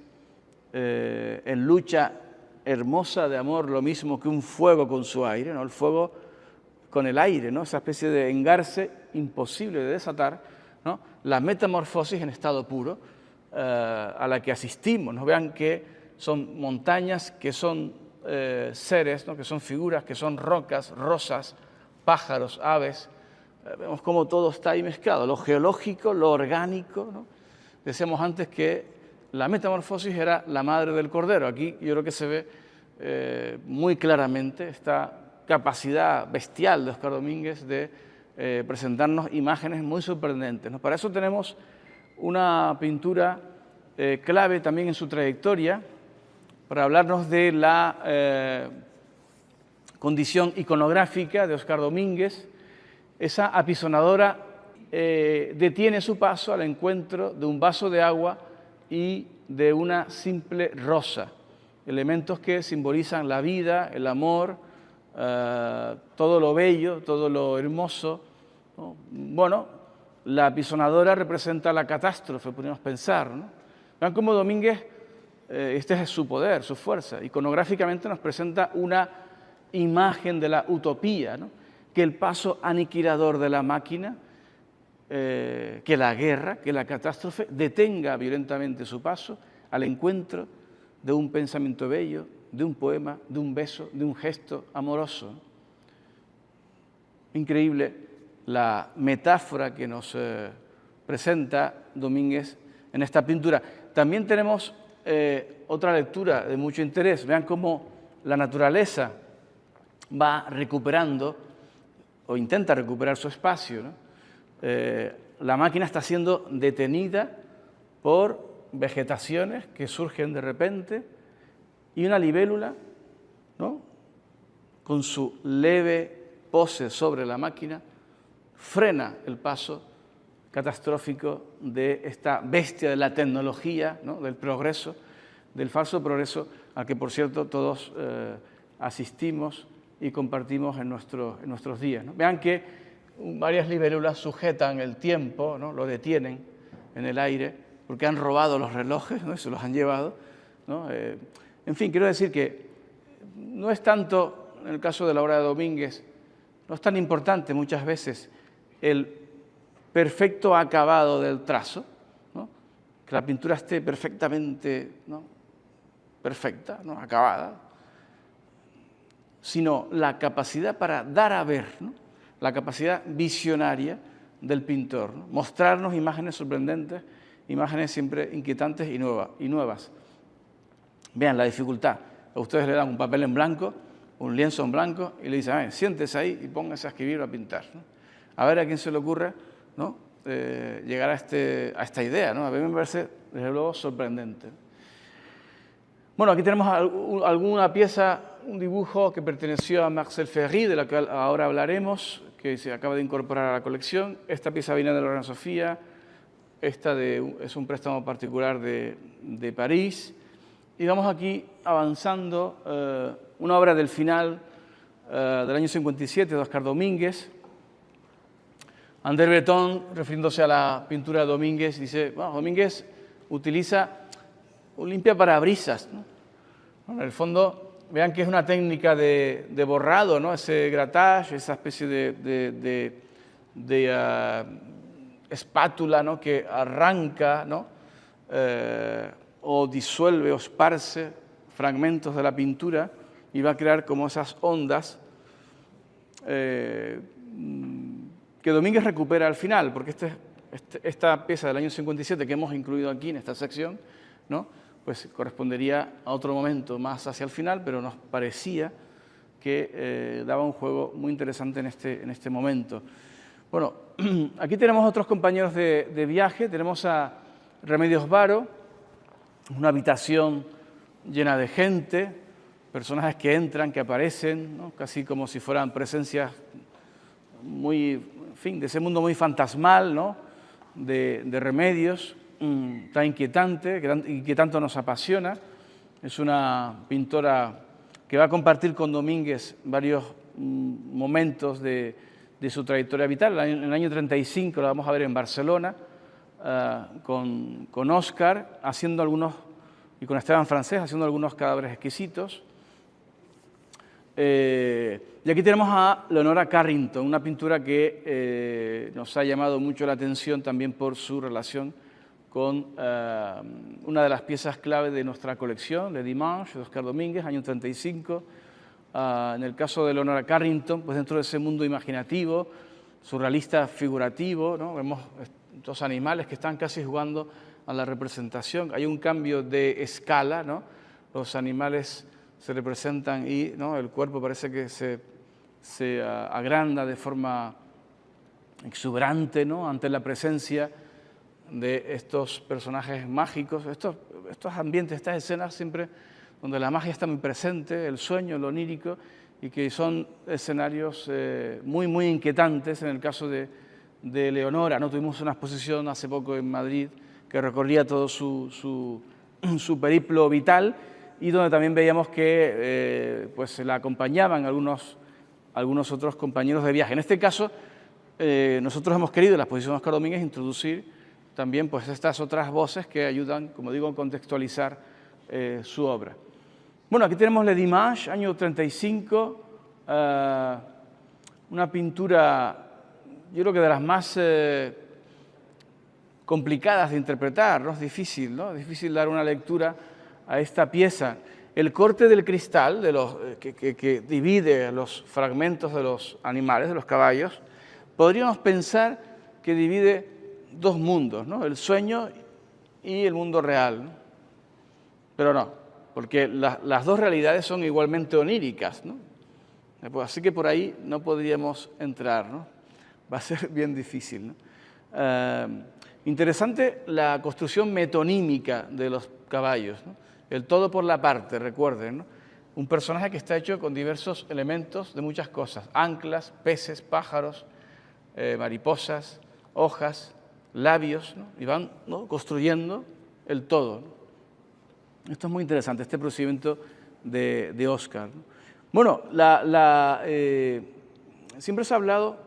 Speaker 1: en lucha hermosa de amor, lo mismo que un fuego con su aire, ¿no?, el fuego con el aire, ¿no?, esa especie de engarce imposible de desatar, ¿no?, la metamorfosis en estado puro a la que asistimos, ¿no? Vean que son montañas, que son seres, ¿no?, que son figuras, que son rocas, rosas, pájaros, aves. Vemos cómo todo está ahí mezclado, lo geológico, lo orgánico, ¿no? Decíamos antes que la metamorfosis era la madre del cordero. Aquí yo creo que se ve muy claramente esta capacidad bestial de Óscar Domínguez de presentarnos imágenes muy sorprendentes, ¿no? Para eso tenemos una pintura clave también en su trayectoria, para hablarnos de la condición iconográfica de Óscar Domínguez. Esa apisonadora detiene su paso al encuentro de un vaso de agua y de una simple rosa, elementos que simbolizan la vida, el amor, todo lo bello, todo lo hermoso, ¿no? Bueno, la apisonadora representa la catástrofe, podríamos pensar, ¿no? Vean cómo Domínguez, este es su poder, su fuerza, iconográficamente nos presenta una imagen de la utopía, ¿no?, que el paso aniquilador de la máquina, que la guerra, que la catástrofe detenga violentamente su paso al encuentro de un pensamiento bello, de un poema, de un beso, de un gesto amoroso. Increíble la metáfora que nos presenta Domínguez en esta pintura. También tenemos otra lectura de mucho interés. Vean cómo la naturaleza va recuperando o intenta recuperar su espacio, ¿no? La máquina está siendo detenida por vegetaciones que surgen de repente y una libélula, ¿no?, con su leve pose sobre la máquina, frena el paso catastrófico de esta bestia de la tecnología, ¿no?, del progreso, del falso progreso al que, por cierto, todos asistimos y compartimos en nuestros días, ¿no? Vean que varias libélulas sujetan el tiempo, ¿no? Lo detienen en el aire, porque han robado los relojes, ¿no? Y se los han llevado, ¿no? En fin, quiero decir que no es tanto, en el caso de la obra de Domínguez, no es tan importante muchas veces el perfecto acabado del trazo, ¿no? Que la pintura esté perfectamente, ¿no? Perfecta, ¿no? Acabada, sino la capacidad para dar a ver, ¿no? La capacidad visionaria del pintor, ¿no? Mostrarnos imágenes sorprendentes, imágenes siempre inquietantes y nuevas. Vean la dificultad. A ustedes le dan un papel en blanco, un lienzo en blanco, y le dicen, siéntese ahí y póngase a escribir o a pintar, ¿no? A ver a quién se le ocurre, ¿no? Llegar a esta idea, ¿no? A mí me parece, desde luego, sorprendente. Bueno, aquí tenemos alguna pieza, un dibujo que perteneció a Marcel Ferry, de la que ahora hablaremos, que se acaba de incorporar a la colección. Esta pieza viene de la Reina Sofía, es un préstamo particular de París. Y vamos aquí avanzando, una obra del final del año 57 de Oscar Domínguez. André Breton, refiriéndose a la pintura de Domínguez, dice, bueno, Domínguez utiliza un limpia-parabrisas, ¿no? Bueno, en el fondo, vean que es una técnica de borrado, ¿no? Ese grattage, esa especie de espátula, ¿no? Que arranca, ¿no? O disuelve o esparce fragmentos de la pintura y va a crear como esas ondas que Domínguez recupera al final, porque esta pieza del año 57 que hemos incluido aquí en esta sección, ¿no? Pues correspondería a otro momento más hacia el final, pero nos parecía que daba un juego muy interesante en este momento. Bueno, aquí tenemos otros compañeros de viaje, tenemos a Remedios Varo, una habitación llena de gente, personajes que entran, que aparecen, ¿no? Casi como si fueran presencias muy, en fin, de ese mundo muy fantasmal, ¿no? de Remedios, tan inquietante, que tanto nos apasiona. Es una pintora que va a compartir con Domínguez varios momentos de su trayectoria vital. En el año 35 la vamos a ver en Barcelona, con Oscar, haciendo algunos, y con Esteban Francés, haciendo algunos cadáveres exquisitos. Y aquí tenemos a Leonora Carrington, una pintura que nos ha llamado mucho la atención también por su relación con una de las piezas clave de nuestra colección, Le Dimanche, de Oscar Domínguez, año 35. En el caso de Leonora Carrington, pues dentro de ese mundo imaginativo, surrealista figurativo, ¿no? Vemos estos animales que están casi jugando a la representación. Hay un cambio de escala, ¿no? Los animales se representan y, ¿no? El cuerpo parece que se agranda de forma exuberante, ¿no? Ante la presencia de estos personajes mágicos, estos ambientes, estas escenas siempre donde la magia está muy presente, el sueño, lo onírico, y que son escenarios muy, muy inquietantes. En el caso de Leonora, ¿no? Tuvimos una exposición hace poco en Madrid que recorría todo su periplo vital y donde también veíamos que pues la acompañaban algunos otros compañeros de viaje. En este caso, nosotros hemos querido, en la exposición de Oscar Domínguez, introducir también pues estas otras voces que ayudan, como digo, a contextualizar su obra. Bueno, aquí tenemos Le Dimanche, año 35, una pintura, yo creo que de las más complicadas de interpretar, ¿no? Es difícil, ¿no? Es difícil dar una lectura a esta pieza. El corte del cristal que divide los fragmentos de los animales, de los caballos, podríamos pensar que divide dos mundos, ¿no? El sueño y el mundo real, ¿no? Pero no, porque las dos realidades son igualmente oníricas, ¿no? Así que por ahí no podríamos entrar, ¿no? Va a ser bien difícil, ¿no? Interesante la construcción metonímica de los caballos, ¿no? El todo por la parte, recuerden, ¿no? Un personaje que está hecho con diversos elementos de muchas cosas, anclas, peces, pájaros, mariposas, hojas, labios, ¿no? Y van, ¿no? Construyendo el todo, ¿no? Esto es muy interesante, este procedimiento de Oscar, ¿no? Bueno, siempre se ha hablado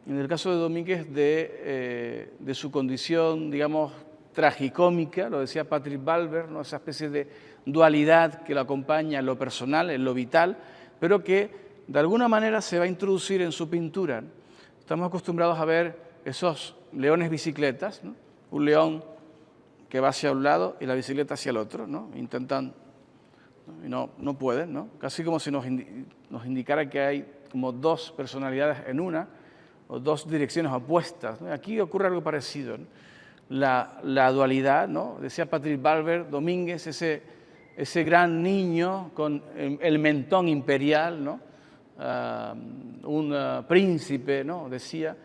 Speaker 1: en el caso de Domínguez, de su condición, digamos, tragicómica, lo decía Patrick Balver, ¿no? Esa especie de dualidad que lo acompaña en lo personal, en lo vital, pero que de alguna manera se va a introducir en su pintura. Estamos acostumbrados a ver esos leones bicicletas, ¿no? Un león que va hacia un lado y la bicicleta hacia el otro, ¿no? Intentan, ¿no? Y no pueden, ¿no? Casi como si nos indicara que hay como dos personalidades en una, o dos direcciones opuestas, ¿no? Aquí ocurre algo parecido, ¿no? La dualidad, ¿no? Decía Patrick Balver, Domínguez, ese gran niño con el mentón imperial, ¿no? Un príncipe, ¿no? Decía,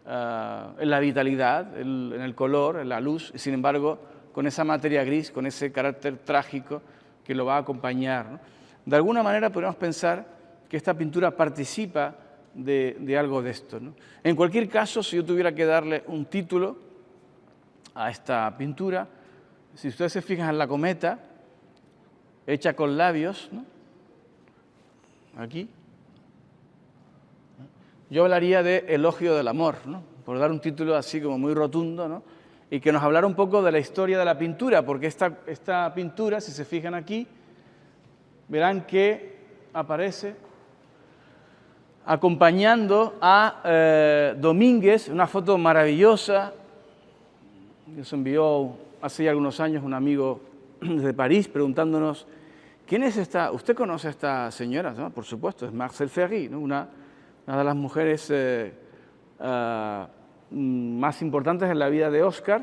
Speaker 1: en la vitalidad, en el color, en la luz, y sin embargo, con esa materia gris, con ese carácter trágico que lo va a acompañar, ¿no? De alguna manera podemos pensar que esta pintura participa de algo de esto, ¿no? En cualquier caso, si yo tuviera que darle un título a esta pintura, si ustedes se fijan en la cometa, hecha con labios, ¿no? Aquí, yo hablaría de Elogio del Amor, ¿no? Por dar un título así como muy rotundo, ¿no? Y que nos hablara un poco de la historia de la pintura, porque esta pintura, si se fijan aquí, verán que aparece acompañando a Domínguez, una foto maravillosa que nos envió hace ya algunos años un amigo de París preguntándonos, ¿quién es esta? ¿Usted conoce a esta señora? ¿No? Por supuesto, es Marcel Ferry, ¿no? Una de las mujeres más importantes en la vida de Oscar.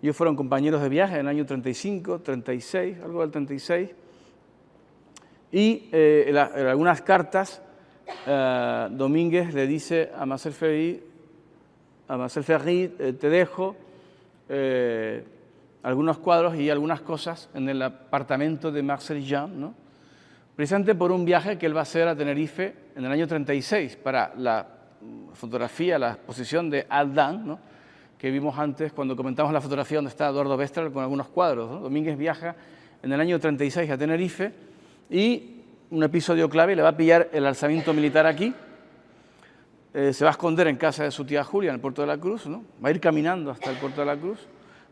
Speaker 1: Ellos fueron compañeros de viaje en el año 35, 36, algo del 36. Y en algunas cartas, Domínguez le dice a Marcel Ferry, te dejo algunos cuadros y algunas cosas en el apartamento de Marcel Jean, ¿no? Precisamente por un viaje que él va a hacer a Tenerife en el año 36 para la fotografía, la exposición de Aldán, ¿no? Que vimos antes cuando comentamos la fotografía donde está Eduardo Westral con algunos cuadros, ¿no? Domínguez viaja en el año 36 a Tenerife y un episodio clave, le va a pillar el alzamiento militar aquí, se va a esconder en casa de su tía Julia en el Puerto de la Cruz, ¿no? Va a ir caminando hasta el Puerto de la Cruz,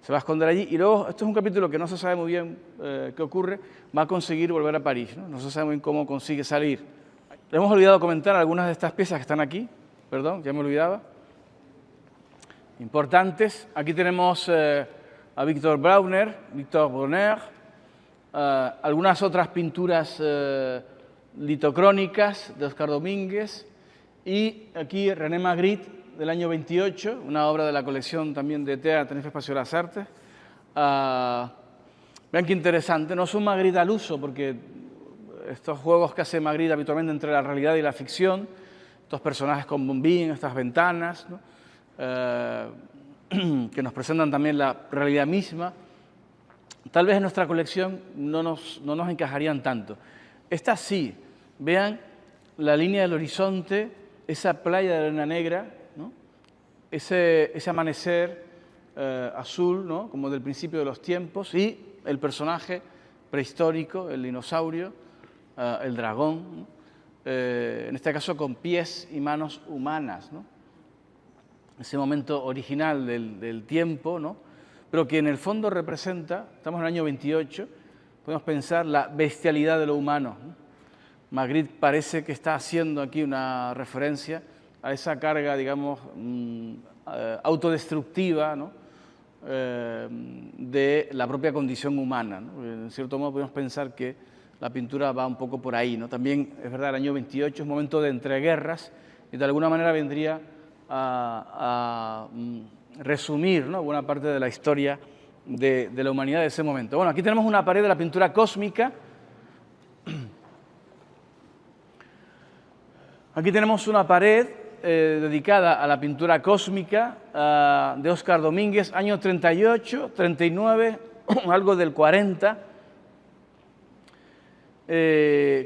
Speaker 1: se va a esconder allí y luego, esto es un capítulo que no se sabe muy bien qué ocurre, va a conseguir volver a París, ¿no? No se sabe muy bien cómo consigue salir. Hemos olvidado comentar algunas de estas piezas que están aquí, perdón, ya me olvidaba. Importantes, aquí tenemos a Victor Brauner, algunas otras pinturas litocrónicas de Oscar Domínguez y aquí René Magritte del año 28, una obra de la colección también de TEA, Tenerife Espacio de las Artes. Vean qué interesante, no es un Magritte al uso porque estos juegos que hace Magritte habitualmente entre la realidad y la ficción, estos personajes con bombín, estas ventanas, ¿no? Que nos presentan también la realidad misma, tal vez en nuestra colección no nos encajarían tanto. Estas sí, vean la línea del horizonte, esa playa de arena negra, ¿no? ese amanecer azul, ¿no? Como del principio de los tiempos, y el personaje prehistórico, el dinosaurio, el dragón, ¿no? En este caso con pies y manos humanas, ¿no? Ese momento original del tiempo, ¿no? Pero que en el fondo representa, estamos en el año 28, podemos pensar la bestialidad de lo humano, ¿no? Magritte parece que está haciendo aquí una referencia a esa carga, digamos, autodestructiva, ¿no? De la propia condición humana, ¿no? En cierto modo podemos pensar que la pintura va un poco por ahí, ¿no? También es verdad, el año 28 es momento de entreguerras y de alguna manera vendría a resumir, ¿no? Buena parte de la historia de la humanidad de ese momento. Bueno, aquí tenemos una pared de la pintura cósmica. Aquí tenemos una pared dedicada a la pintura cósmica de Oscar Domínguez, año 38, 39, algo del 40,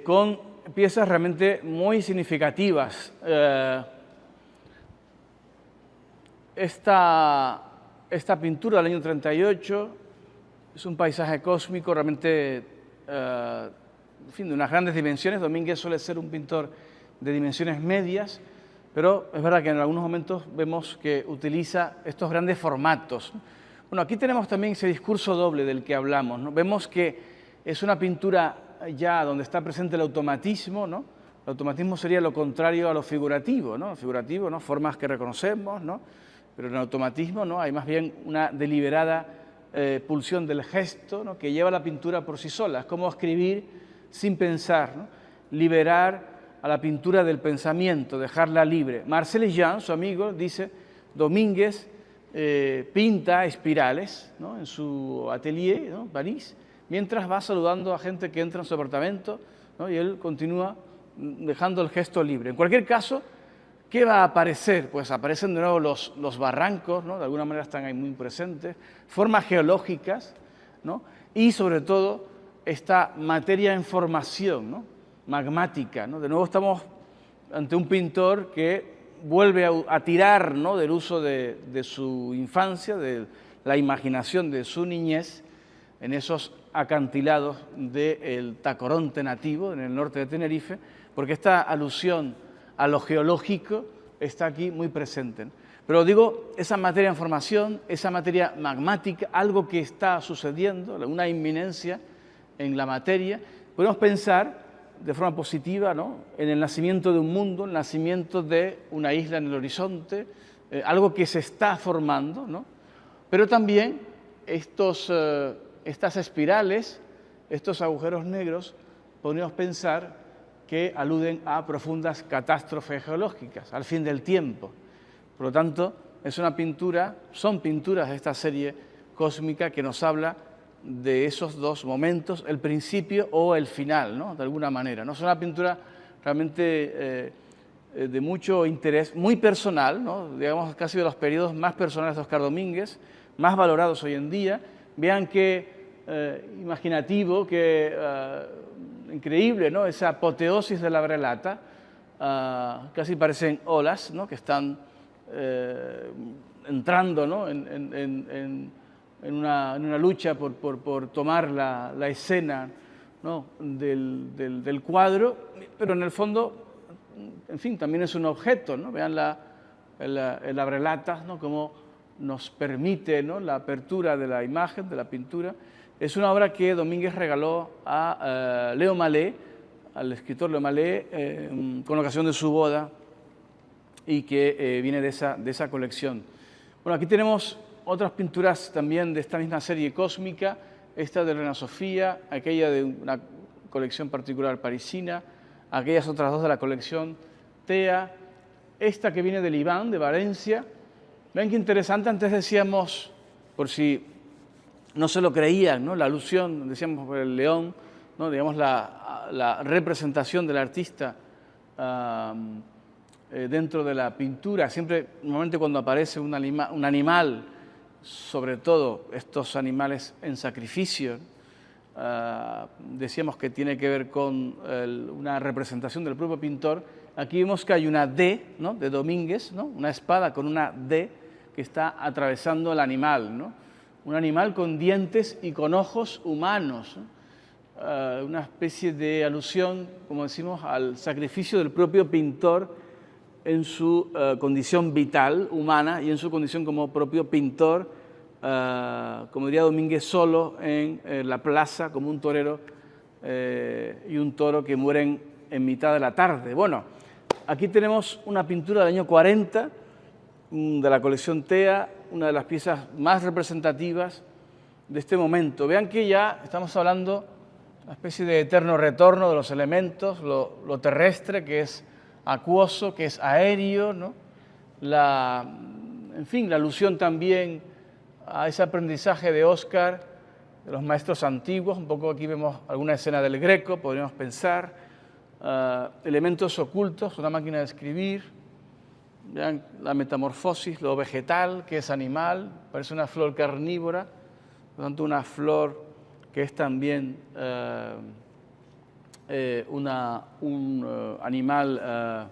Speaker 1: con piezas realmente muy significativas. Esta pintura del año 38 es un paisaje cósmico realmente en fin, de unas grandes dimensiones. Domínguez suele ser un pintor de dimensiones medias, pero es verdad que en algunos momentos vemos que utiliza estos grandes formatos. Bueno, aquí tenemos también ese discurso doble del que hablamos, ¿no? Vemos que es una pintura ya donde está presente el automatismo, ¿no? El automatismo sería lo contrario a lo figurativo, ¿no? Figurativo, ¿no? Formas que reconocemos, ¿no? Pero en el automatismo, ¿no? Hay más bien una deliberada pulsión del gesto, ¿no? Que lleva la pintura por sí sola. Es como escribir sin pensar, ¿no? Liberar a la pintura del pensamiento, dejarla libre. Marcel Jean, su amigo, dice, Domínguez pinta espirales, ¿no? En su atelier, ¿no? París, mientras va saludando a gente que entra en su apartamento, ¿no? Y él continúa dejando el gesto libre. En cualquier caso, ¿qué va a aparecer? Pues aparecen de nuevo los barrancos, ¿no? De alguna manera están ahí muy presentes, formas geológicas, ¿no? Y sobre todo esta materia en formación, ¿no? Magmática, ¿no? De nuevo estamos ante un pintor que vuelve a tirar, ¿no? Del uso de su infancia, de la imaginación de su niñez, en esos acantilados del Tacoronte nativo, en el norte de Tenerife, porque esta alusión a lo geológico está aquí muy presente. Pero digo, esa materia en formación, esa materia magmática, algo que está sucediendo, una inminencia en la materia, podemos pensar de forma positiva, ¿no? En el nacimiento de un mundo, el nacimiento de una isla en el horizonte, algo que se está formando, ¿no? Pero también estas espirales, estos agujeros negros, podríamos pensar que aluden a profundas catástrofes geológicas, al fin del tiempo. Por lo tanto, es una pintura, son pinturas de esta serie cósmica que nos habla de esos dos momentos, el principio o el final, ¿no? De alguna manera, ¿no? Es una pintura realmente de mucho interés, muy personal, ¿no? Digamos casi de los periodos más personales de Óscar Domínguez, más valorados hoy en día. Vean qué imaginativo, qué increíble, ¿no? Esa apoteosis de la brelata, casi parecen olas, ¿no? Que están entrando, ¿no? en una lucha por tomar la escena, ¿no? del cuadro, pero en el fondo, en fin, también es un objeto, ¿no? Vean el abrelatas, ¿no? Cómo nos permite, ¿no? La apertura de la imagen, de la pintura. Es una obra que Domínguez regaló a Leo Mallet, al escritor Leo Mallet, con ocasión de su boda, y que viene de esa colección. Bueno, aquí tenemos otras pinturas también de esta misma serie cósmica, esta de Reina Sofía, aquella de una colección particular parisina, aquellas otras dos de la colección TEA, esta que viene del Iván, de Valencia. Ven qué interesante, antes decíamos, por si no se lo creían, ¿no? La alusión, decíamos por el león, ¿no? Digamos la representación del artista dentro de la pintura. Siempre, normalmente cuando aparece un animal, sobre todo estos animales en sacrificio, decíamos que tiene que ver con una representación del propio pintor. Aquí vemos que hay una D, ¿no? De Domínguez, ¿no? Una espada con una D que está atravesando el animal, ¿no? Un animal con dientes y con ojos humanos, ¿no? Una especie de alusión, como decimos, al sacrificio del propio pintor en su condición vital, humana, y en su condición como propio pintor, como diría Domínguez, solo en la plaza, como un torero y un toro que mueren en mitad de la tarde. Bueno, aquí tenemos una pintura del año 40 de la colección TEA, una de las piezas más representativas de este momento. Vean que ya estamos hablando de una especie de eterno retorno de los elementos, lo terrestre, que es acuoso, que es aéreo, ¿no? En fin, la alusión también a ese aprendizaje de Óscar, de los maestros antiguos. Un poco aquí vemos alguna escena del Greco, podríamos pensar, elementos ocultos, una máquina de escribir. Vean la metamorfosis, lo vegetal, que es animal, parece una flor carnívora, por lo tanto una flor que es también un animal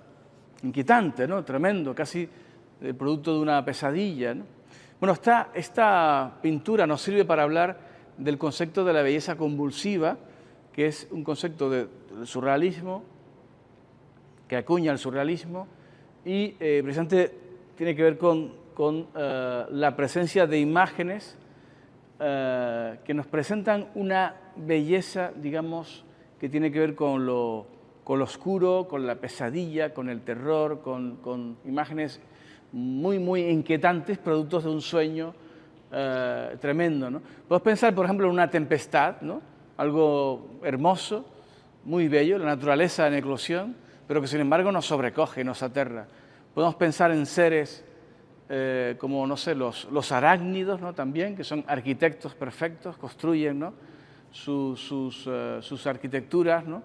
Speaker 1: inquietante, ¿no? Tremendo, casi el producto de una pesadilla, ¿no? Bueno, esta pintura nos sirve para hablar del concepto de la belleza convulsiva, que es un concepto del surrealismo, que acuña el surrealismo, y precisamente tiene que ver con la presencia de imágenes que nos presentan una belleza, digamos, que tiene que ver con lo oscuro, con la pesadilla, con el terror, con imágenes muy, muy inquietantes, productos de un sueño tremendo, ¿no? Podemos pensar, por ejemplo, en una tempestad, ¿no? Algo hermoso, muy bello, la naturaleza en eclosión, pero que sin embargo nos sobrecoge, nos aterra. Podemos pensar en seres como, no sé, los arácnidos, ¿no? También, que son arquitectos perfectos, construyen, ¿no? sus arquitecturas, ¿no?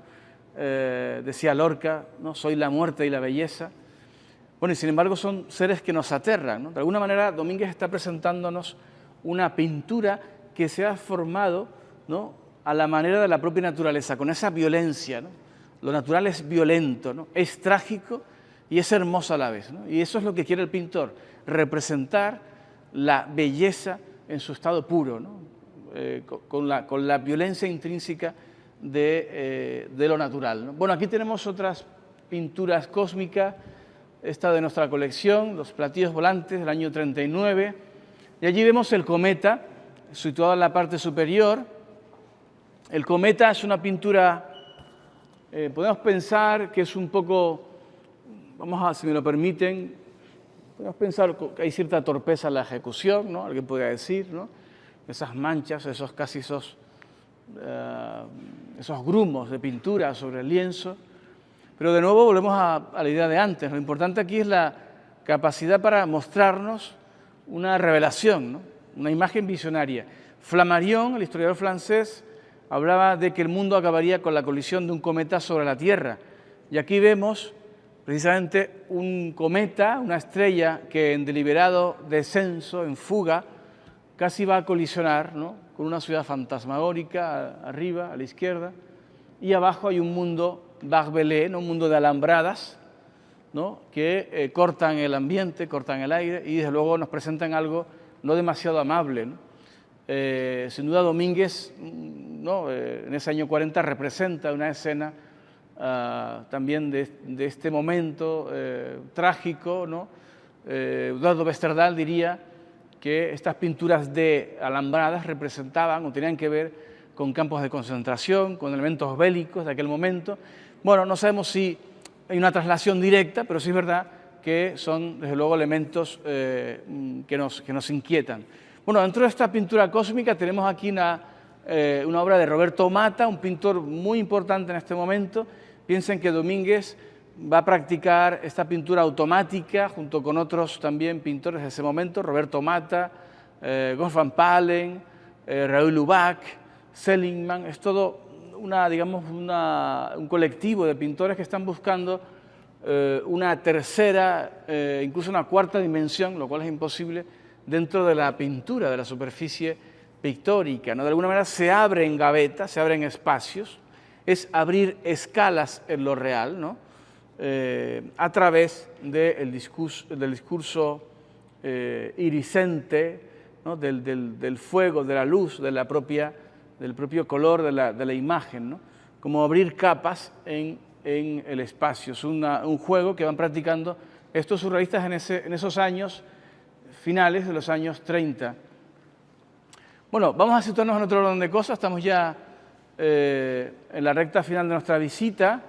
Speaker 1: Decía Lorca, ¿no? Soy la muerte y la belleza. Bueno, y sin embargo son seres que nos aterran, ¿no? De alguna manera Domínguez está presentándonos una pintura que se ha formado, ¿no? A la manera de la propia naturaleza, con esa violencia, ¿no? Lo natural es violento, ¿no? Es trágico y es hermoso a la vez, ¿no? Y eso es lo que quiere el pintor, representar la belleza en su estado puro, ¿no? Con la violencia intrínseca de lo natural, ¿no? Bueno, aquí tenemos otras pinturas cósmicas, esta de nuestra colección, los platillos volantes del año 39, y allí vemos el cometa, situado en la parte superior. El cometa es una pintura, podemos pensar que es un poco, si me lo permiten, podemos pensar que hay cierta torpeza en la ejecución, ¿no? Alguien podría decir, ¿no? Esas manchas, esos grumos de pintura sobre el lienzo. Pero de nuevo volvemos a la idea de antes. Lo importante aquí es la capacidad para mostrarnos una revelación, ¿no? Una imagen visionaria. Flammarion, el historiador francés, hablaba de que el mundo acabaría con la colisión de un cometa sobre la Tierra. Y aquí vemos precisamente un cometa, una estrella que en deliberado descenso, en fuga, casi va a colisionar, ¿no? Con una ciudad fantasmagórica arriba, a la izquierda, y abajo hay un mundo barbelé, ¿no? Un mundo de alambradas, ¿no? Que cortan el ambiente, cortan el aire y desde luego nos presentan algo no demasiado amable, ¿no? Sin duda Domínguez, ¿no? En ese año 40 representa una escena también de este momento trágico, ¿no? Eduardo Westerdal diría que estas pinturas de alambradas representaban o tenían que ver con campos de concentración, con elementos bélicos de aquel momento. Bueno, no sabemos si hay una traslación directa, pero sí es verdad que son, desde luego, elementos que nos inquietan. Bueno, dentro de esta pintura cósmica tenemos aquí una obra de Roberto Mata, un pintor muy importante en este momento. Piensen que Domínguez va a practicar esta pintura automática junto con otros también pintores de ese momento, Roberto Mata, Gors van Palen, Raúl Lubac, Seligman. Es todo un colectivo de pintores que están buscando una tercera, incluso una cuarta dimensión, lo cual es imposible dentro de la pintura, de la superficie pictórica, ¿no? De alguna manera se abren gavetas, se abren espacios, es abrir escalas en lo real, ¿no? A través del discurso iriscente, ¿no? del fuego, de la luz, del propio color de la imagen, ¿no? Como abrir capas en el espacio. Es un juego que van practicando estos surrealistas en esos años finales de los años 30. Bueno, vamos a situarnos en otro orden de cosas. Estamos ya en la recta final de nuestra visita.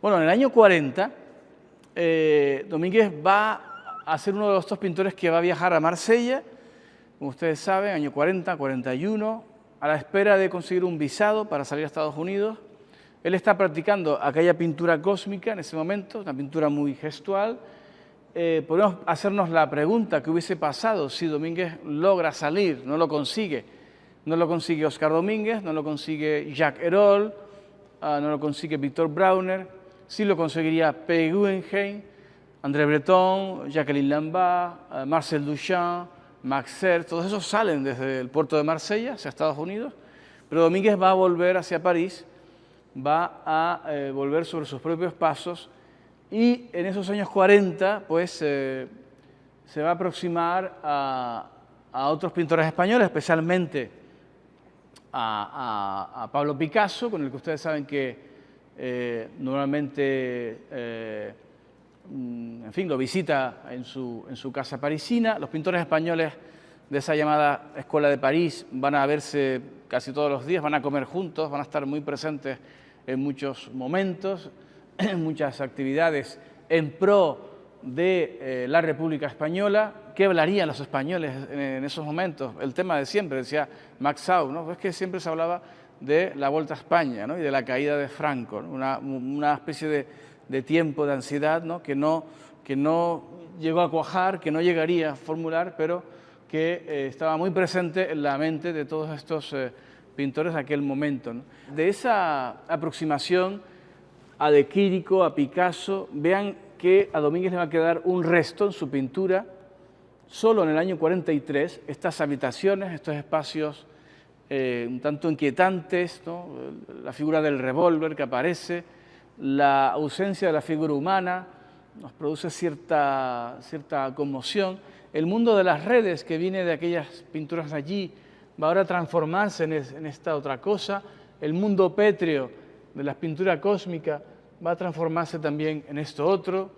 Speaker 1: Bueno, en el año 40, Domínguez va a ser uno de estos pintores que va a viajar a Marsella, como ustedes saben, año 40, 41, a la espera de conseguir un visado para salir a Estados Unidos. Él está practicando aquella pintura cósmica en ese momento, una pintura muy gestual. Podemos hacernos la pregunta qué hubiese pasado si Domínguez logra salir, no lo consigue. No lo consigue Oscar Domínguez, no lo consigue Jacques Herol, no lo consigue Victor Brauner, sí lo conseguiría P. Guggenheim, André Breton, Jacqueline Lambert, Marcel Duchamp, Max Serre. Todos esos salen desde el puerto de Marsella hacia Estados Unidos, pero Domínguez va a volver hacia París, va a volver sobre sus propios pasos y en esos años 40 pues se va a aproximar a otros pintores españoles, especialmente a Pablo Picasso, con el que ustedes saben que normalmente en fin, lo visita en su casa parisina. Los pintores españoles de esa llamada Escuela de París van a verse casi todos los días, van a comer juntos, van a estar muy presentes en muchos momentos, en muchas actividades en pro de la República Española. ¿Qué hablarían los españoles en esos momentos? El tema de siempre, decía Max Sau, ¿no? Es que siempre se hablaba de la Vuelta a España, ¿no? Y de la caída de Franco, ¿no? Una especie de tiempo de ansiedad, ¿no? Que no llegó a cuajar, que no llegaría a formular, pero que estaba muy presente en la mente de todos estos pintores de aquel momento, ¿no? De esa aproximación a De Quirico, a Picasso, vean que a Domínguez le va a quedar un resto en su pintura, solo en el año 43, estas habitaciones, estos espacios un tanto inquietantes, ¿no? La figura del revólver que aparece, la ausencia de la figura humana, nos produce cierta conmoción. El mundo de las redes que viene de aquellas pinturas allí va ahora a transformarse en esta otra cosa. El mundo pétreo de la pintura cósmica va a transformarse también en esto otro.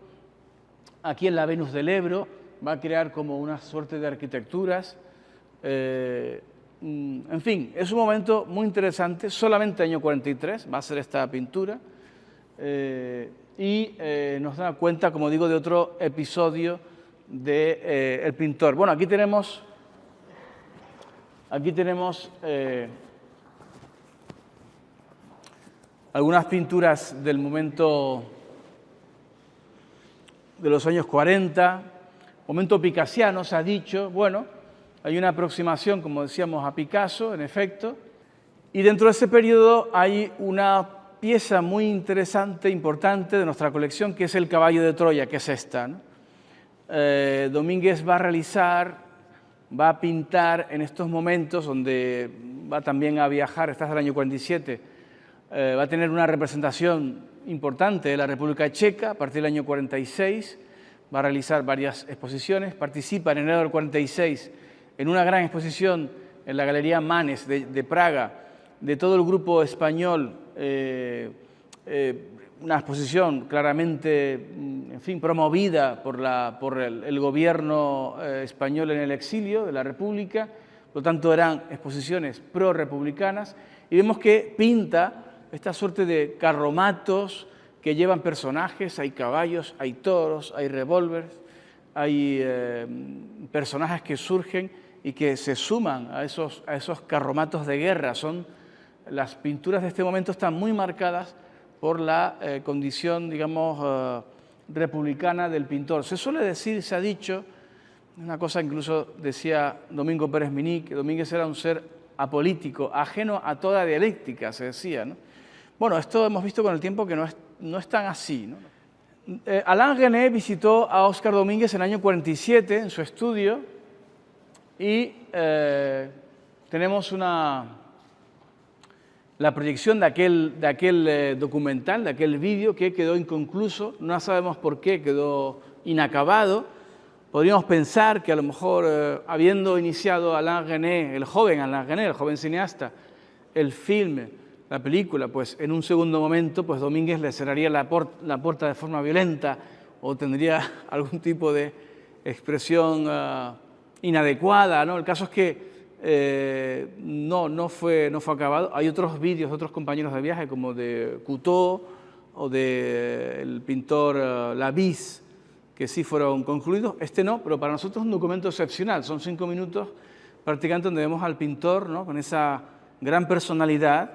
Speaker 1: Aquí en la Venus del Ebro va a crear como una suerte de arquitecturas. En fin, es un momento muy interesante, solamente año 43 va a ser esta pintura. Nos da cuenta, como digo, de otro episodio de el pintor. Bueno, aquí tenemos algunas pinturas del momento de los años 40, momento picasiano, se ha dicho. Bueno, hay una aproximación, como decíamos, a Picasso, en efecto, y dentro de ese periodo hay una pieza muy interesante, importante de nuestra colección, que es el Caballo de Troya, que es esta, ¿no? Domínguez va a pintar en estos momentos donde va también a viajar, esta es del año 47, va a tener una representación importante de la República Checa a partir del año 46, va a realizar varias exposiciones, participa en enero del 46 en una gran exposición en la Galería Manes de Praga, de todo el grupo español, una exposición claramente, en fin, promovida por el gobierno español en el exilio de la República, por lo tanto eran exposiciones pro-republicanas, y vemos que pinta esta suerte de carromatos que llevan personajes, hay caballos, hay toros, hay revólveres, hay personajes que surgen y que se suman a esos carromatos de guerra. Las pinturas de este momento están muy marcadas por la condición, digamos, republicana del pintor. Se suele decir, se ha dicho, una cosa incluso decía Domingo Pérez Mini, que Domínguez era un ser apolítico, ajeno a toda dialéctica, se decía, ¿no? Bueno, esto hemos visto con el tiempo que no es tan así, ¿no? Alain René visitó a Óscar Domínguez en el año 47 en su estudio y tenemos la proyección de aquel documental, de aquel vídeo que quedó inconcluso, no sabemos por qué quedó inacabado. Podríamos pensar que a lo mejor, habiendo iniciado Alain René, el joven Alain René, el joven cineasta, el filme, la película, pues en un segundo momento, pues Domínguez le cerraría la puerta de forma violenta o tendría algún tipo de expresión inadecuada, ¿no? El caso es que no fue acabado. Hay otros vídeos de otros compañeros de viaje, como de Couteau o del pintor Labisse, que sí fueron concluidos. Este no, pero para nosotros es un documento excepcional. Son 5 minutos prácticamente donde vemos al pintor, ¿no? Con esa gran personalidad,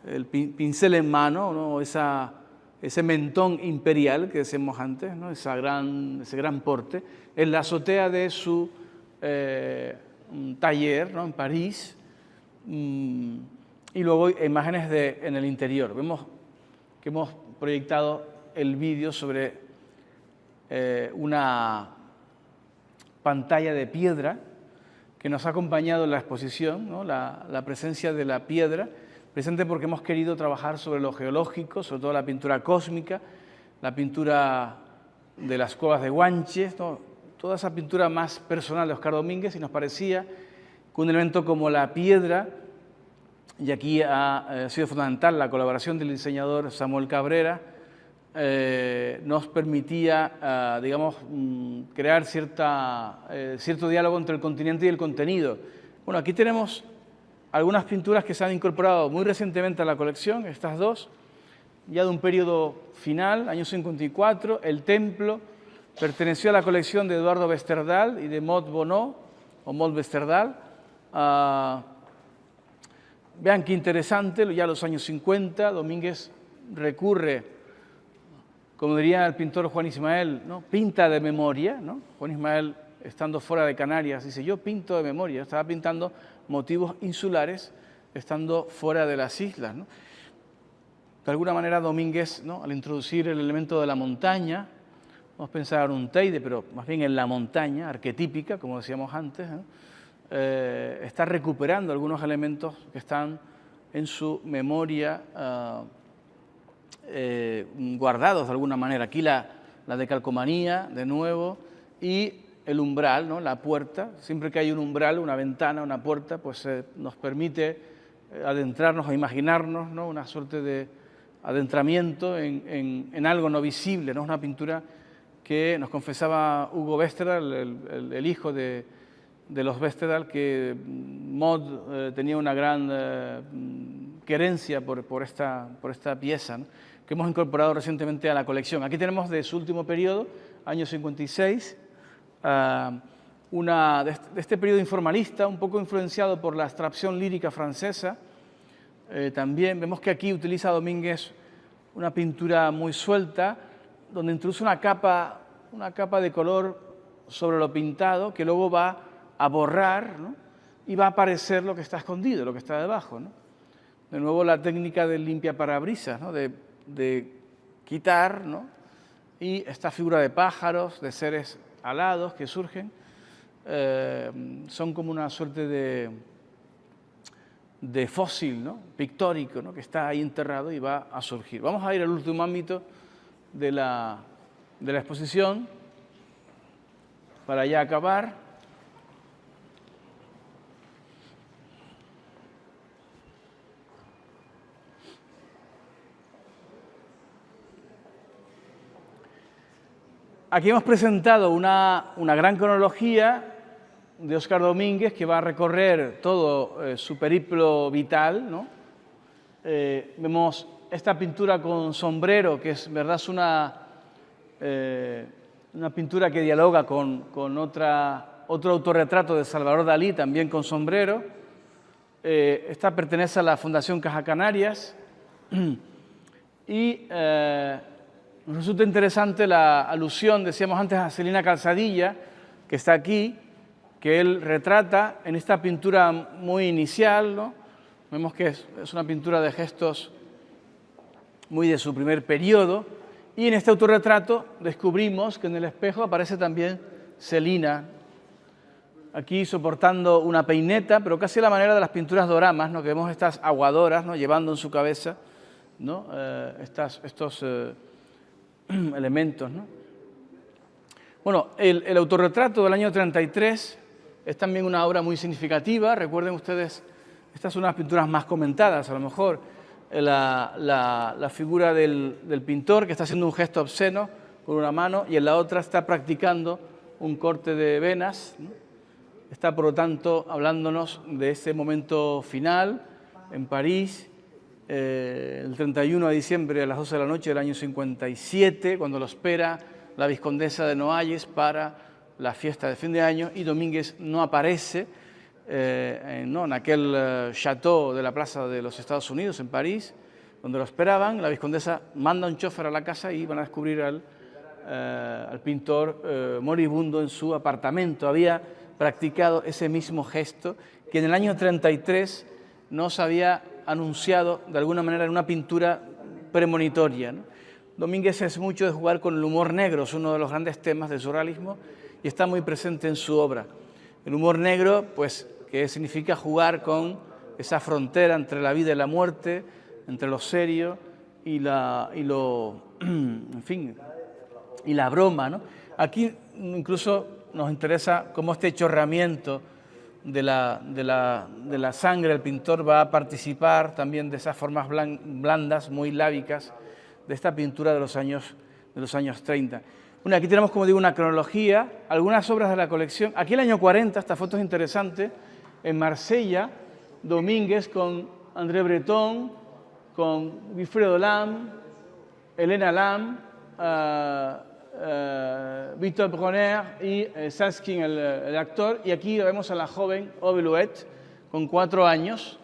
Speaker 1: el pincel en mano, ¿no? Ese mentón imperial que decíamos antes, ¿no? Ese gran porte, en la azotea de su taller, ¿no? En París, y luego imágenes en el interior. Vemos que hemos proyectado el vídeo sobre una pantalla de piedra que nos ha acompañado en la exposición, ¿no? La presencia de la piedra, presente porque hemos querido trabajar sobre lo geológico, sobre todo la pintura cósmica, la pintura de las cuevas de Guanches, ¿no? Toda esa pintura más personal de Óscar Domínguez, y nos parecía que un elemento como la piedra, y aquí ha sido fundamental la colaboración del diseñador Samuel Cabrera, nos permitía, digamos, crear cierto diálogo entre el continente y el contenido. Bueno, aquí tenemos algunas pinturas que se han incorporado muy recientemente a la colección, estas dos, ya de un periodo final, año 54. El templo perteneció a la colección de Eduardo Westerdal y de Maud Bonneau, o Maud Westerdal. Vean qué interesante, ya los años 50, Domínguez recurre, como diría el pintor Juan Ismael, ¿no? Pinta de memoria, ¿no? Juan Ismael, estando fuera de Canarias, dice, yo pinto de memoria, estaba pintando motivos insulares, estando fuera de las islas, ¿no? De alguna manera Domínguez, ¿no?, al introducir el elemento de la montaña, vamos a pensar en un Teide, pero más bien en la montaña, arquetípica, como decíamos antes, ¿no?, está recuperando algunos elementos que están en su memoria guardados de alguna manera. Aquí la decalcomanía, de nuevo, y el umbral, ¿no?, la puerta. Siempre que hay un umbral, una ventana, una puerta, pues nos permite adentrarnos o imaginarnos, ¿no?, una suerte de adentramiento en algo no visible, ¿no? Una pintura que nos confesaba Hugo Westerdal, el hijo de los Westerdal, que Maud tenía una gran querencia por esta pieza, ¿no?, que hemos incorporado recientemente a la colección. Aquí tenemos de su último periodo, año 56, de este periodo informalista, un poco influenciado por la abstracción lírica francesa. También vemos que aquí utiliza Domínguez una pintura muy suelta, donde introduce una capa de color sobre lo pintado, que luego va a borrar, ¿no?, y va a aparecer lo que está escondido, lo que está debajo, ¿no? De nuevo la técnica del limpiaparabrisas, ¿no?, de quitar, ¿no?, y esta figura de pájaros, de seres alados que surgen, son como una suerte de fósil, ¿no?, pictórico, ¿no?, que está ahí enterrado y va a surgir. Vamos a ir al último ámbito de la exposición para ya acabar. Aquí hemos presentado una gran cronología de Óscar Domínguez, que va a recorrer todo su periplo vital, ¿no? Vemos esta pintura con sombrero, que es, ¿verdad?, es una pintura que dialoga con otro autorretrato de Salvador Dalí, también con sombrero. Esta pertenece a la Fundación Caja Canarias y nos resulta interesante la alusión, decíamos antes, a Celina Calzadilla, que está aquí, que él retrata en esta pintura muy inicial, ¿no? Vemos que es una pintura de gestos muy de su primer periodo, y en este autorretrato descubrimos que en el espejo aparece también Celina, aquí soportando una peineta, pero casi a la manera de las pinturas doramas, ¿no?, que vemos estas aguadoras, ¿no?, llevando en su cabeza, ¿no?, estos elementos, ¿no? Bueno, el autorretrato del año 33 es también una obra muy significativa. Recuerden ustedes, estas son unas pinturas más comentadas, a lo mejor, la figura del pintor que está haciendo un gesto obsceno con una mano y en la otra está practicando un corte de venas, ¿no? Está, por lo tanto, hablándonos de ese momento final en París, el 31 de diciembre a las 12 de la noche del año 57, cuando lo espera la vizcondesa de Noailles para la fiesta de fin de año, y Domínguez no aparece en aquel chateau de la Plaza de los Estados Unidos en París, donde lo esperaban. La vizcondesa manda un chofer a la casa y van a descubrir al pintor moribundo en su apartamento. Había practicado ese mismo gesto que en el año 33 nos había anunciado de alguna manera en una pintura premonitoria, ¿no? Domínguez es mucho de jugar con el humor negro, es uno de los grandes temas del surrealismo y está muy presente en su obra. El humor negro, pues, que significa jugar con esa frontera entre la vida y la muerte, entre lo serio y en fin, y la broma, ¿no? Aquí incluso nos interesa cómo este chorreamiento de la sangre del pintor va a participar también de esas formas blandas, muy lábicas, de esta pintura de los años 30. Bueno, aquí tenemos, como digo, una cronología, algunas obras de la colección. Aquí el año 40, esta foto es interesante, en Marsella, Domínguez con André Breton, con Wilfredo Lam, Elena Lam, Victor Bronner y Saskin, el actor. Y aquí vemos a la joven Aube-Louet, con 4 años.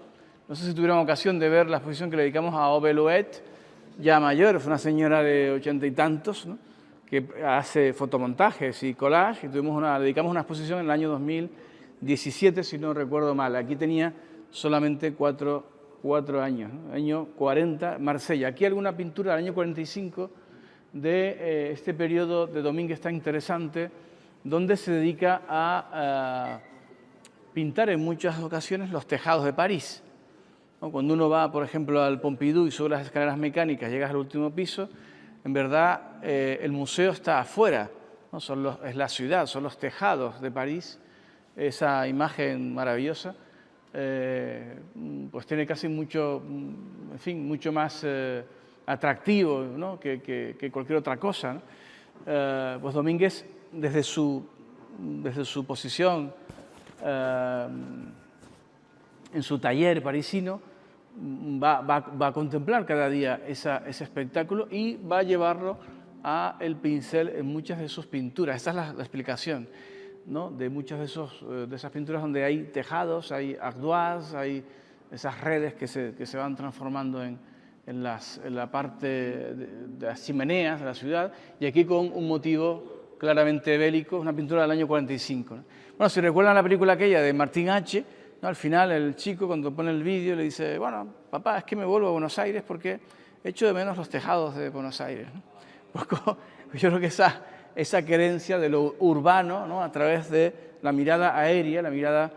Speaker 1: No sé si tuvieron ocasión de ver la exposición que le dedicamos a Aube-Louet, ya mayor, fue una señora de 80 y tantos, ¿no?, que hace fotomontajes y collage, y le dedicamos una exposición en el año 2017, si no recuerdo mal. Aquí tenía solamente 4 años, ¿no? Año 40, Marsella. Aquí alguna pintura del año 45 de este periodo de Domínguez tan interesante, donde se dedica a pintar en muchas ocasiones los tejados de París, ¿no? Cuando uno va, por ejemplo, al Pompidou y sube las escaleras mecánicas, llegas al último piso, en verdad el museo está afuera, ¿no? Es la ciudad, son los tejados de París, esa imagen maravillosa, pues tiene casi mucho, en fin, mucho más atractivo, ¿no?, que cualquier otra cosa, ¿no? Pues Domínguez, desde su posición en su taller parisino, va a contemplar cada día ese espectáculo y va a llevarlo al pincel en muchas de sus pinturas. Esta es la explicación, ¿no?, de muchas de esas pinturas donde hay tejados, hay ardoises, hay esas redes que se van transformando en la parte de las chimeneas de la ciudad, y aquí con un motivo claramente bélico, una pintura del año 45, ¿no? Bueno, si recuerdan la película aquella de Martín H., ¿no?, al final el chico, cuando pone el vídeo, le dice: bueno, papá, es que me vuelvo a Buenos Aires porque echo de menos los tejados de Buenos Aires, ¿no? Yo creo que esa querencia de lo urbano, ¿no?, a través de la mirada aérea, la mirada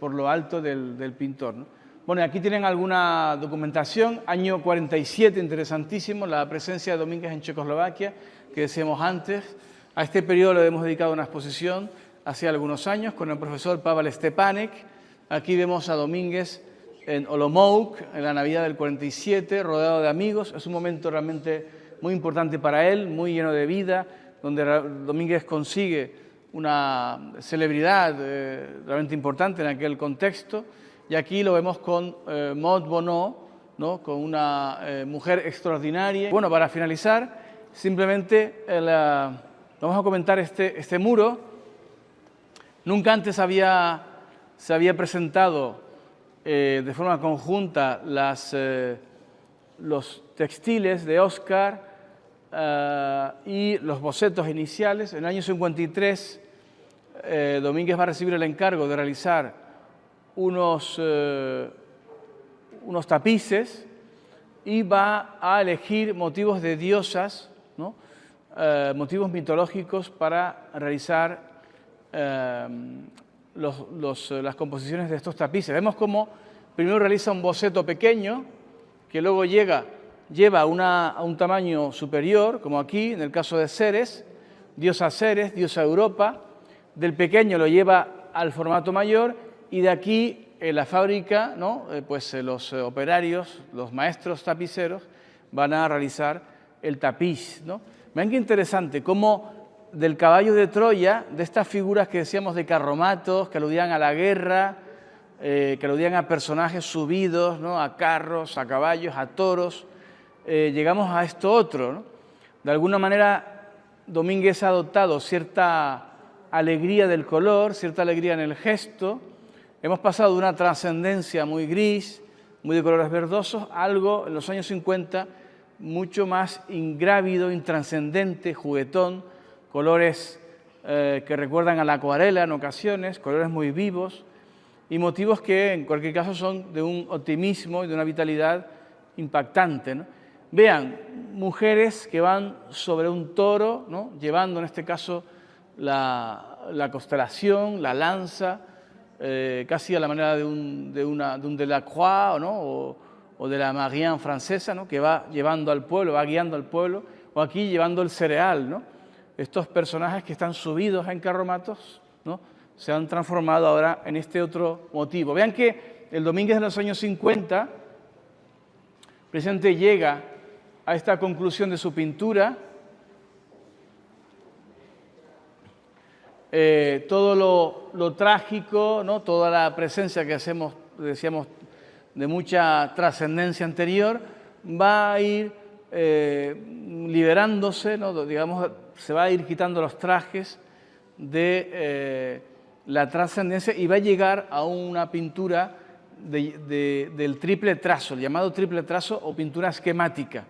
Speaker 1: por lo alto del pintor, ¿no? Bueno, aquí tienen alguna documentación. Año 47, interesantísimo, la presencia de Domínguez en Checoslovaquia, que decíamos antes. A este periodo le hemos dedicado una exposición hace algunos años con el profesor Pavel Stepanek. Aquí vemos a Domínguez en Olomouc, en la Navidad del 47, rodeado de amigos. Es un momento realmente muy importante para él, muy lleno de vida, donde Domínguez consigue una celebridad realmente importante en aquel contexto. Y aquí lo vemos con Maud Bonneau, ¿no?, con una mujer extraordinaria. Bueno, para finalizar, simplemente vamos a comentar este muro. Nunca antes se había presentado de forma conjunta los textiles de Oscar y los bocetos iniciales. En el año 53, Domínguez va a recibir el encargo de realizar unos tapices y va a elegir motivos de diosas, ¿no?, motivos mitológicos para realizar las composiciones de estos tapices. Vemos cómo primero realiza un boceto pequeño, que luego lleva a un tamaño superior, como aquí, en el caso de Ceres, diosa Europa. Del pequeño lo lleva al formato mayor, y de aquí en la fábrica, ¿no?, pues los operarios, los maestros tapiceros, van a realizar el tapiz, ¿no? Vean qué interesante, cómo del caballo de Troya, de estas figuras que decíamos de carromatos, que aludían a la guerra, que aludían a personajes subidos, ¿no?, a carros, a caballos, a toros, llegamos a esto otro, ¿no? De alguna manera, Domínguez ha adoptado cierta alegría del color, cierta alegría en el gesto. Hemos pasado de una trascendencia muy gris, muy de colores verdosos, a algo en los años 50 mucho más ingrávido, intranscendente, juguetón, colores que recuerdan a la acuarela en ocasiones, colores muy vivos y motivos que en cualquier caso son de un optimismo y de una vitalidad impactante, ¿no? Vean, mujeres que van sobre un toro, ¿no?, llevando en este caso la constelación, la lanza, casi a la manera de un Delacroix, ¿no?, o de la Marianne francesa, ¿no?, que va llevando al pueblo, va guiando al pueblo, o aquí llevando el cereal, ¿no? Estos personajes que están subidos en carromatos, ¿no?, se han transformado ahora en este otro motivo. Vean que el Domínguez de los años 50 precisamente llega a esta conclusión de su pintura. Todo lo trágico, ¿no? Toda la presencia que decíamos, de mucha trascendencia anterior, va a ir liberándose, ¿no? Digamos, se va a ir quitando los trajes de la trascendencia y va a llegar a una pintura del triple trazo, el llamado triple trazo o pintura esquemática.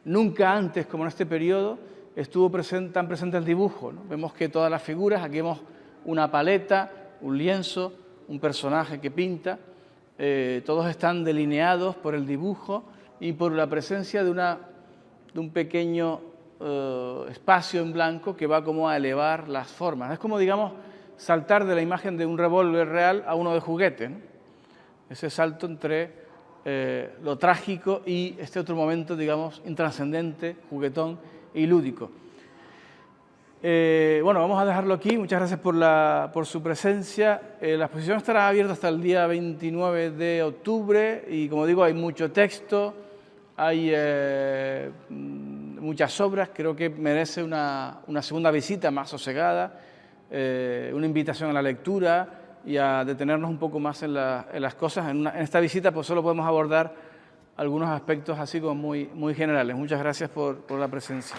Speaker 1: Nunca antes, como en este periodo, estuvo tan presente el dibujo, ¿no? Vemos que todas las figuras, aquí vemos una paleta, un lienzo, un personaje que pinta, todos están delineados por el dibujo y por la presencia de un pequeño espacio en blanco que va como a elevar las formas. Es como, digamos, saltar de la imagen de un revólver real a uno de juguete, ¿no? Ese salto entre lo trágico y este otro momento, digamos, intrascendente, juguetón y lúdico. Bueno, vamos a dejarlo aquí. Muchas gracias por su presencia. La exposición estará abierta hasta el día 29 de octubre y, como digo, hay mucho texto, hay muchas obras. Creo que merece una segunda visita más sosegada, una invitación a la lectura y a detenernos un poco más en las cosas. En esta visita pues solo podemos abordar algunos aspectos así como muy generales. Muchas gracias por la presencia.